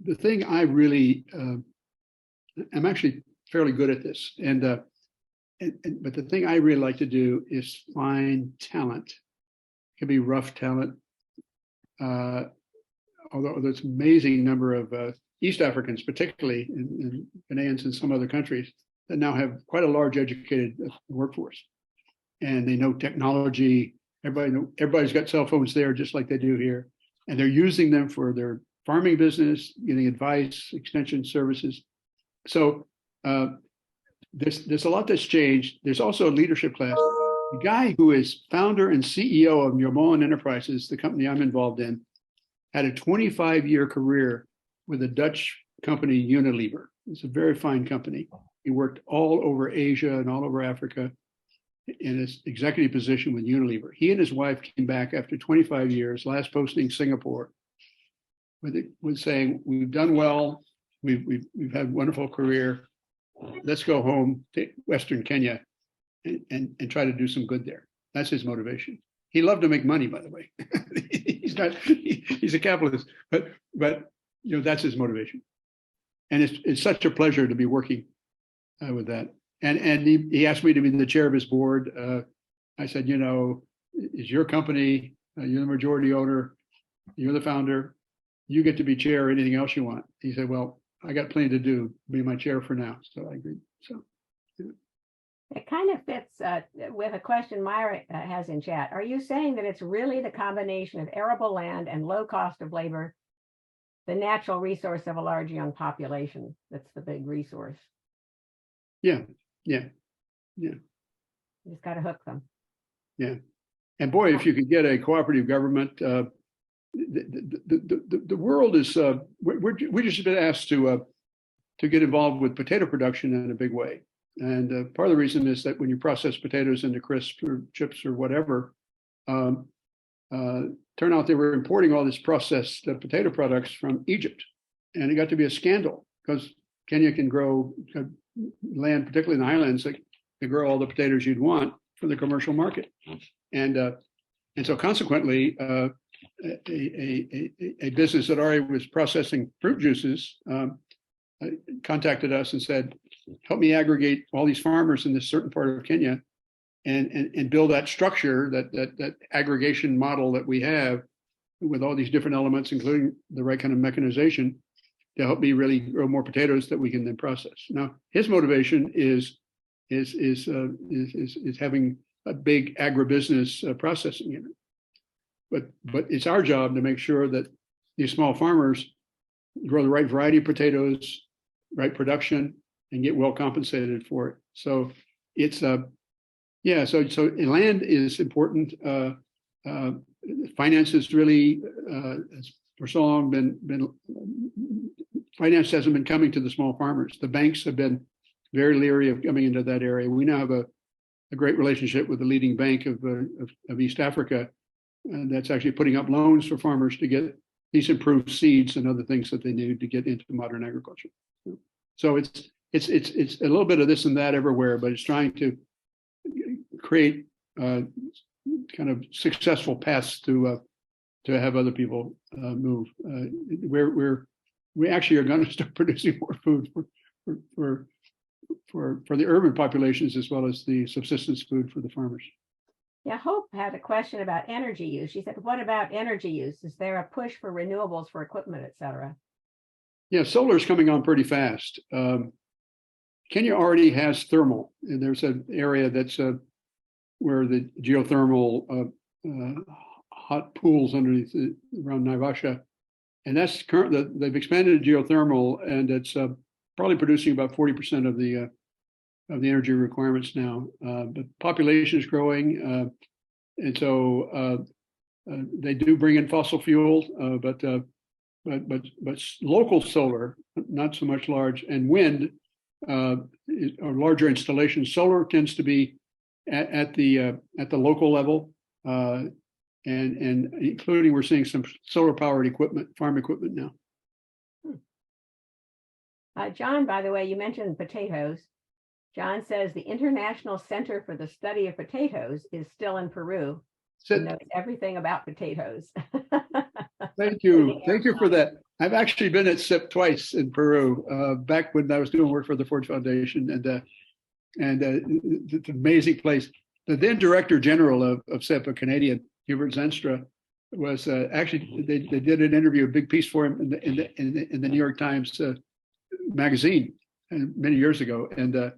the thing I really, I'm actually fairly good at this, but the thing I really like to do is find talent. It can be rough talent. Although there's an amazing number of East Africans, particularly in Ghanaians and some other countries, that now have quite a large educated workforce, and they know technology. Everybody's got cell phones there, just like they do here, and they're using them for their farming business, getting advice, extension services. So there's a lot that's changed. There's also a leadership class. The guy who is founder and CEO of Murmoan Enterprises, the company I'm involved in, had a 25-year career with a Dutch company, Unilever. It's a very fine company. He worked all over Asia and all over Africa in his executive position with Unilever. He and his wife came back after 25 years, last posting Singapore, with saying, "We've done well. We've had a wonderful career. Let's go home to Western Kenya and try to do some good there." That's his motivation. He loved to make money, by the way. He's a capitalist, but that's his motivation. And it's such a pleasure to be working with that. And he asked me to be the chair of his board. I said, is your company, you're the majority owner, you're the founder, you get to be chair, anything else you want. He said, well, I got plenty to do, be my chair for now. So I agreed. So it kind of fits with a question Myra has in chat. Are you saying that it's really the combination of arable land and low cost of labor, the natural resource of a large young population, that's the big resource? Yeah. You just got to hook them. Yeah. And boy, if you could get a cooperative government, the world is, we just been asked to get involved with potato production in a big way. And part of the reason is that when you process potatoes into crisps or chips or whatever, turn out they were importing all this processed potato products from Egypt. And it got to be a scandal because Kenya can grow land, particularly in the highlands, that can grow all the potatoes you'd want for the commercial market. And so consequently, a business that already was processing fruit juices contacted us and said, help me aggregate all these farmers in this certain part of Kenya and build that structure, that aggregation model that we have with all these different elements, including the right kind of mechanization to help me really grow more potatoes that we can then process. Now, his motivation is having a big agribusiness processing unit. But it's our job to make sure that these small farmers grow the right variety of potatoes, right production, and get well compensated for it. So it's so land is important. Finance is really for so long been finance hasn't been coming to the small farmers. The banks have been very leery of coming into that area. We now have a great relationship with the leading bank of East Africa, that's actually putting up loans for farmers to get these improved seeds and other things that they need to get into modern agriculture. So it's a little bit of this and that everywhere, but it's trying to create kind of successful paths to have other people move. We actually are going to start producing more food for the urban populations as well as the subsistence food for the farmers. Yeah, Hope had a question about energy use. She said, what about energy use? Is there a push for renewables for equipment, et cetera? Yeah, solar is coming on pretty fast. Kenya already has thermal, and there's an area that's where the geothermal hot pools underneath around Naivasha, and that's current. They've expanded geothermal, and it's probably producing about 40% of the energy requirements now. But population is growing, and so They do bring in fossil fuel, but local solar, not so much large, and wind are larger installations. Solar tends to be at the local level, and including we're seeing some solar powered equipment, farm equipment now. John, by the way, you mentioned potatoes. John says the International Center for the Study of Potatoes is still in Peru. He knows everything about potatoes. Thank you for that. I've actually been at SIP twice in Peru, back when I was doing work for the Ford Foundation, and it's an amazing place. The then Director General of SIP, a Canadian, Hubert Zenstra, was actually they did an interview, a big piece for him in the New York Times magazine many years ago, and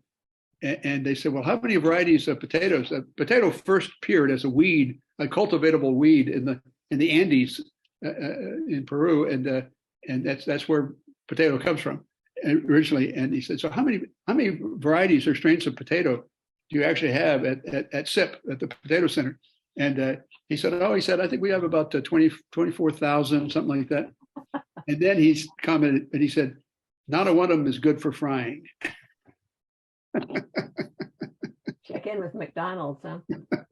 they said, well, how many varieties of potatoes? Potato first appeared as a weed, a cultivatable weed in the Andes in Peru, and that's where potato comes from originally. And he said, so how many varieties or strains of potato do you actually have at SIP, at the Potato Center? And he said, I think we have about 24,000, something like that. And then he commented, and he said, not a one of them is good for frying. Check in with McDonald's. Huh?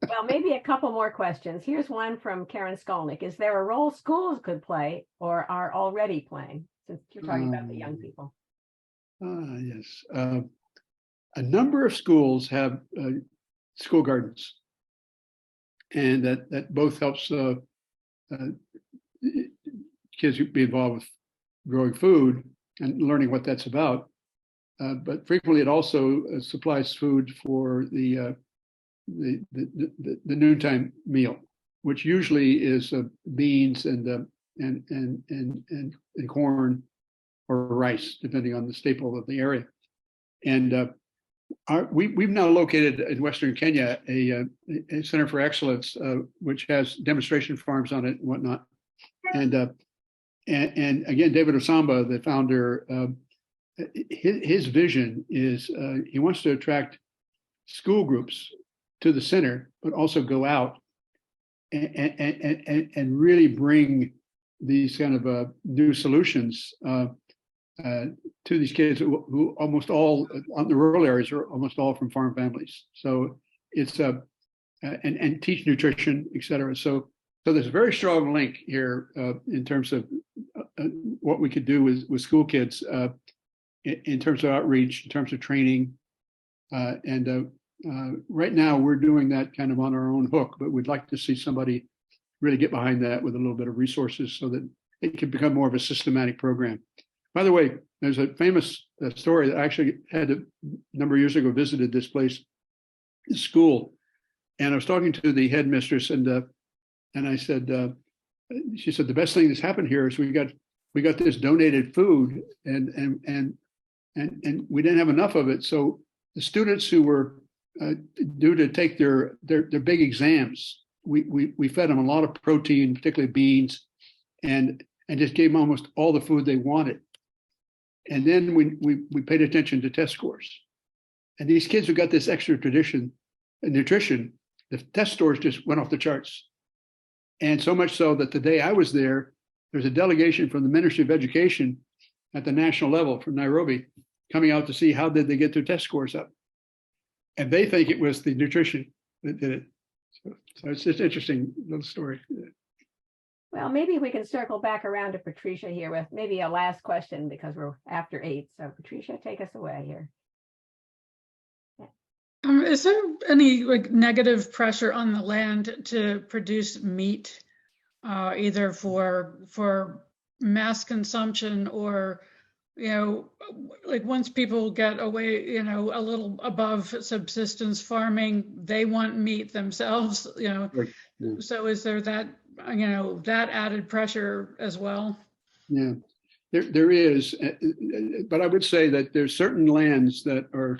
Well, maybe a couple more questions. Here's one from Karen Skolnick. Is there a role schools could play or are already playing, since you're talking about the young people? Yes. A number of schools have school gardens, and that both helps kids be involved with growing food and learning what that's about. But frequently, it also supplies food for the noontime meal, which usually is beans and corn or rice, depending on the staple of the area. And we've now located in Western Kenya a Center for Excellence, which has demonstration farms on it and whatnot. And again, David Osamba, the founder, his vision is he wants to attract school groups to the center, but also go out and really bring these kind of new solutions to these kids who almost all on the rural areas are almost all from farm families. So it's and teach nutrition, et cetera. So there's a very strong link here in terms of what we could do with school kids in terms of outreach, in terms of training. Right now we're doing that kind of on our own hook, but we'd like to see somebody really get behind that with a little bit of resources so that it can become more of a systematic program. By the way, there's a famous story that I actually had a number of years ago visited this place, this school, and I was talking to the headmistress, and I said, she said, the best thing that's happened here is we got this donated food, and we didn't have enough of it, so the students who were due to take their big exams, we fed them a lot of protein, particularly beans, and just gave them almost all the food they wanted. And then we paid attention to test scores. And these kids who got this extra nutrition, the test scores just went off the charts. And so much so that the day I was there was a delegation from the Ministry of Education at the national level from Nairobi coming out to see how did they get their test scores up. And they think it was the nutrition that did it. So it's just an interesting little story. Well, maybe we can circle back around to Patricia here with maybe a last question because we're after 8. So Patricia, take us away here. Is there any negative pressure on the land to produce meat, either for mass consumption or, once people get away, a little above subsistence farming, they want meat themselves, Right. Yeah. So is there that, that added pressure as well? Yeah, there is, but I would say that there's certain lands that are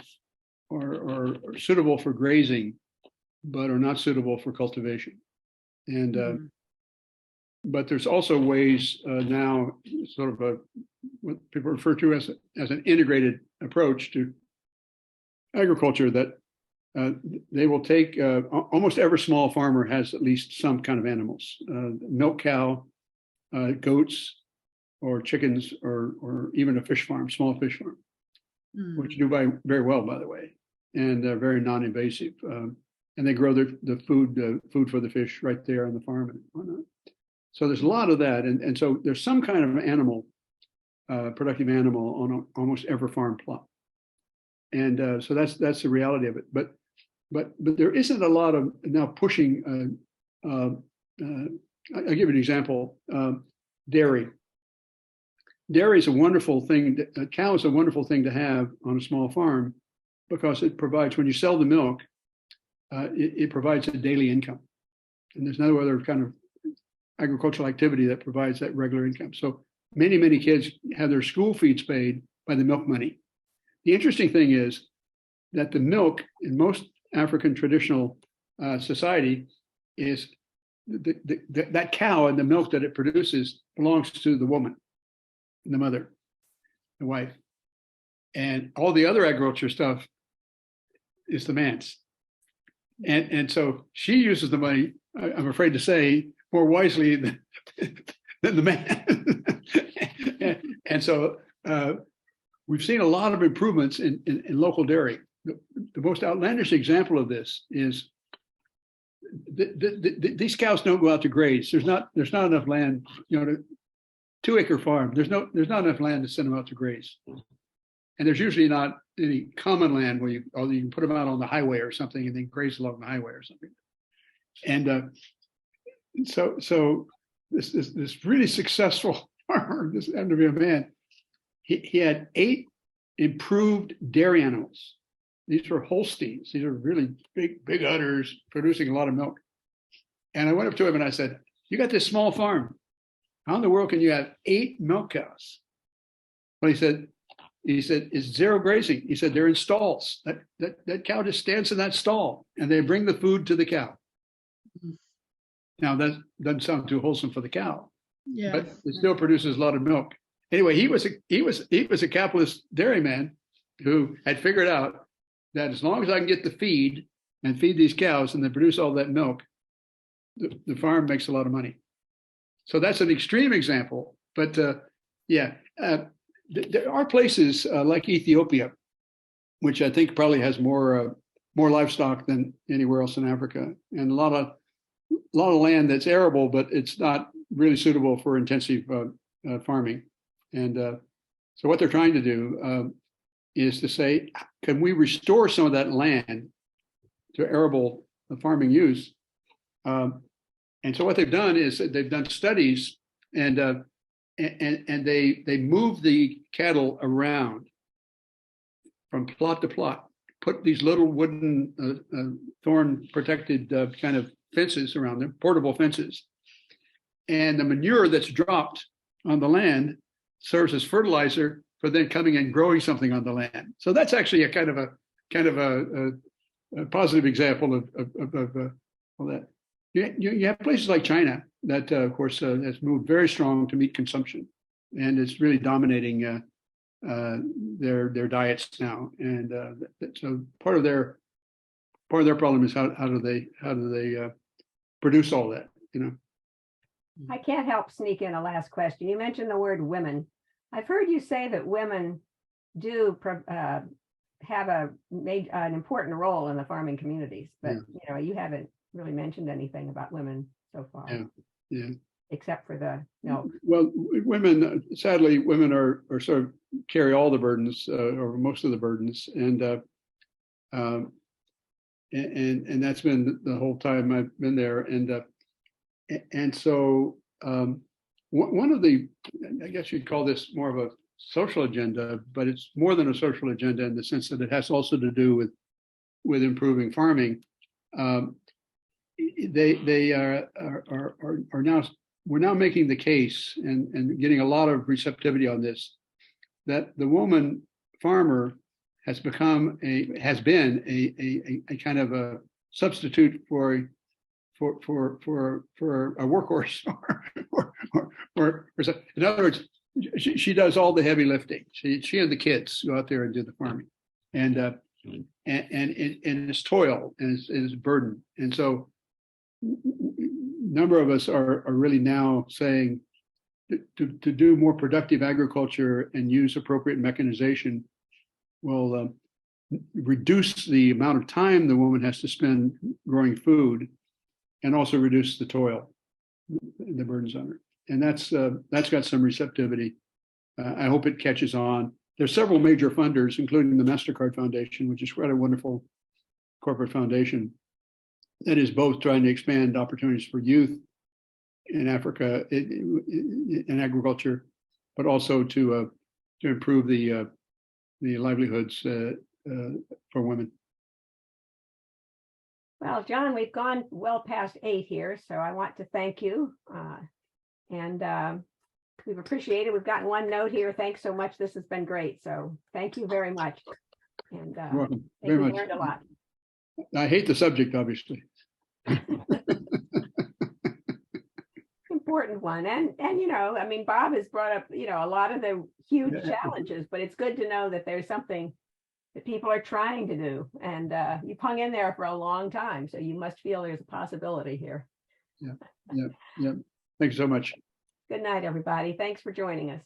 suitable for grazing, but are not suitable for cultivation. And but there's also ways now, sort of what people refer to as an integrated approach to agriculture that they will take almost every small farmer has at least some kind of animals, milk cow, goats, or chickens, or even a fish farm, small fish farm, which do very well, by the way, and very non-invasive. And they grow the food for the fish right there on the farm and whatnot. So there's a lot of that, and so there's some kind of animal, productive animal on almost every farm plot, and so that's the reality of it. But there isn't a lot of now pushing. I'll give you an example. Dairy. Dairy is a wonderful thing. A cow is a wonderful thing to have on a small farm because it provides, when you sell the milk, it provides a daily income. And there's no other kind of agricultural activity that provides that regular income. So many kids have their school fees paid by the milk money. The interesting thing is that the milk in most African traditional society is that cow, and the milk that it produces belongs to the woman, the mother, the wife. And all the other agriculture stuff is the man's. And so she uses the money, I'm afraid to say, more wisely than the man. and so we've seen a lot of improvements in local dairy. The most outlandish example of this is these cows don't go out to graze. There's not enough land, 2-acre farm. There's not enough land to send them out to graze. And there's usually not any common land where you can put them out on the highway or something and then graze along the highway or something. And so this really successful farmer, this happened to be a man, he had 8 improved dairy animals. These were Holsteins. These are really big udders producing a lot of milk. And I went up to him and I said, "You got this small farm. How in the world can you have 8 milk cows?" Well, he said, "It's zero grazing." He said, "They're in stalls. That cow just stands in that stall and they bring the food to the cow." Now that doesn't sound too wholesome for the cow, but it still produces a lot of milk. Anyway, he was a capitalist dairyman who had figured out that as long as I can get the feed and feed these cows and they produce all that milk, the farm makes a lot of money. So that's an extreme example, but there are places like Ethiopia, which I think probably has more livestock than anywhere else in Africa, and a lot of land that's arable, but it's not really suitable for intensive farming. And so what they're trying to do is to say, can we restore some of that land to arable farming use? And so what they've done is they've done studies, and they move the cattle around from plot to plot, put these little wooden thorn protected kind of fences around them, portable fences, and the manure that's dropped on the land serves as fertilizer for then coming and growing something on the land. So that's actually a kind of a positive example of all that. You have places like China that, of course, has moved very strong to meat consumption, and it's really dominating their diets now. And so part of their problem is how do they produce all that? I can't help sneak in a last question. You mentioned the word women. I've heard you say that women do have an important role in the farming communities, but you haven't really mentioned anything about women so far. Yeah. Except for the milk. Well, sadly, women are sort of carry all the burdens or most of the burdens, and that's been the whole time I've been there, and so one of the, I guess you'd call this more of a social agenda, but it's more than a social agenda in the sense that it has also to do with improving farming. They are now, we're now making the case and getting a lot of receptivity on this, that the woman farmer has been a kind of a substitute for a workhorse, or in other words, she does all the heavy lifting. She and the kids go out there and do the farming, and it's toil and it's burden. And so number of us are really now saying to do more productive agriculture and use appropriate mechanization will reduce the amount of time the woman has to spend growing food and also reduce the toil, the burdens on her. And that's got some receptivity. I hope it catches on. There's several major funders, including the MasterCard Foundation, which is quite a wonderful corporate foundation that is both trying to expand opportunities for youth in Africa in agriculture, but also to improve the livelihoods for women. Well, John, we've gone well past 8 here, so I want to thank you. And we've appreciated. We've gotten one note here. Thanks so much. This has been great. So thank you very much. And You're welcome. I think Very we much. learned a lot. I hate the subject, obviously. Important one. And you know, I mean, Bob has brought up, you know, a lot of the huge Yeah. challenges, but it's good to know that there's something that people are trying to do. And you've hung in there for a long time. So you must feel there's a possibility here. Yeah. Thank you so much. Good night, everybody. Thanks for joining us.